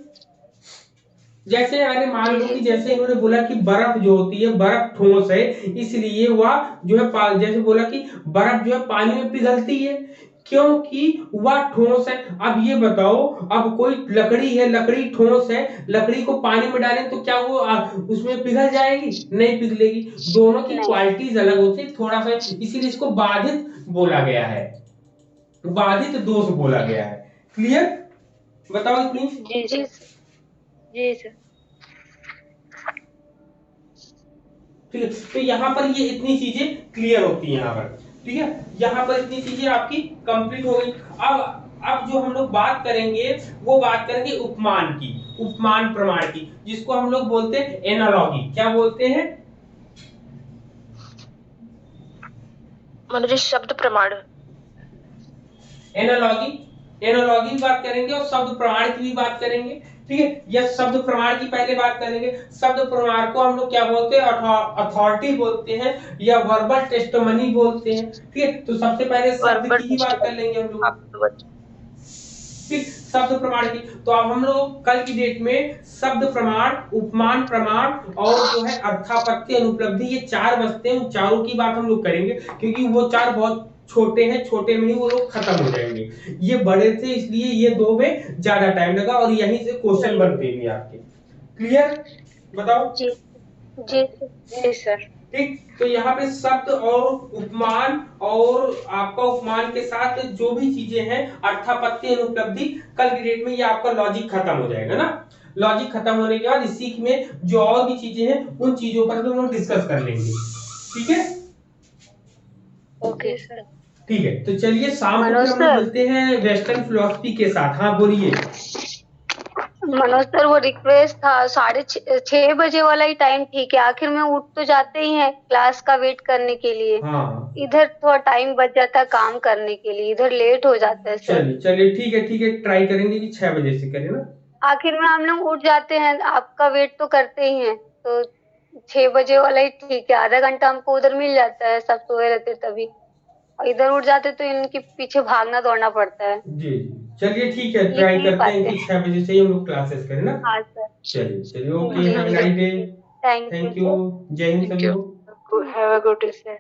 जैसे अरे मान लो कि जैसे इन्होंने बोला कि बर्फ जो होती है, बर्फ ठोस है, इसलिए वह जो है जैसे बोला कि बर्फ जो है पानी में पिघलती है क्योंकि वह ठोस है। अब ये बताओ, अब कोई लकड़ी है, लकड़ी ठोस है, लकड़ी को पानी में डालें तो क्या वो उसमें पिघल जाएगी? नहीं पिघलेगी। दोनों की नहीं। क्वालिटीज अलग होती है थोड़ा सा, इसीलिए इसको बाधित बोला गया है, बाधित दोष बोला गया है। क्लियर? बताओ प्लीज। जी जी जी सर। ठीक है, तो यहाँ पर ये इतनी चीजें क्लियर होती हैं यहाँ पर। ठीक है, यहाँ पर इतनी चीजें आपकी कंप्लीट हो गई। अब जो हम लोग बात करेंगे वो बात करेंगे उपमान की, उपमान प्रमाण की, जिसको हम लोग बोलते हैं एनालॉगी। क्या बोलते हैं? मतलब शब्द प्रमाण। एनालॉगी, एनालॉगी की बात करेंगे और शब्द प्रमाण की भी बात करेंगे। ठीक है, या शब्द प्रमाण की पहले बात करेंगे। शब्द प्रमाण को हम लोग क्या बोलते हैं? अथॉरिटी बोलते हैं या वर्बल टेस्टिमनी बोलते हैं। ठीक है, तो सबसे पहले शब्द की ही बात कर लेंगे हम लोग। ठीक, शब्द प्रमाण की। तो अब हम लोग कल की डेट में शब्द प्रमाण, उपमान प्रमाण और जो है अर्थापत्ति अनुपलब्धि, ये चार बचते हैं, उन चारों की बात हम लोग करेंगे क्योंकि वो चार बहुत छोटे हैं, छोटे में ही वो लोग खत्म हो जाएंगे। ये बड़े थे इसलिए ये दो में ज्यादा टाइम लगा और यहीं से क्वेश्चन बनते भी आपके। क्लियर? बताओ। जी जी जी सर। ठीक, तो यहाँ पे शब्द और उपमान और आपका उपमान के साथ जो भी चीजें हैं, अर्थापत्ति अनुपलब्धि, कल की डेट में ये आपका लॉजिक खत्म हो जाएगा ना। लॉजिक खत्म होने के बाद इसी में जो और भी चीजें हैं उन चीजों पर हम लोग डिस्कस कर लेंगे। ठीक है? Okay sir. ठीक है, तो चलिए शाम को मनोज फिर हम लोग सर। मिलते हैं वेस्टर्न फिलोसफी के साथ। हाँ बोलिए। मनोज सर, वो रिक्वेस्ट था 6:30 बजे वाला ही टाइम ठीक है? आखिर में उठ तो जाते ही हैं क्लास का वेट करने के लिए। हाँ, इधर थोड़ा टाइम बच जाता है काम करने के लिए, इधर लेट हो जाता है सर। चलिए चलिए ठीक है, ट्राई करेंगे कि 6 बजे से करें ना। आखिर में हम लोग उठ जाते हैं, आपका वेट तो करते ही हैं, तो 6 बजे वाला ही ठीक है। आधा घंटा हमको उधर मिल जाता है, सब सोए रहते तभी, और इधर उठ जाते तो इनके पीछे भागना दौड़ना पड़ता है। जी चलिए ठीक है, ये ट्राई नहीं करते हैं पाते कि 6 बजे से ही हम लोग क्लासेस करें ना। हाँ सर। चलिए चलिए, ओके, जी have a sir. Nice day. Thank you thank you. Sir. Jai Hind thank सभी यू। को। Have a good day sir.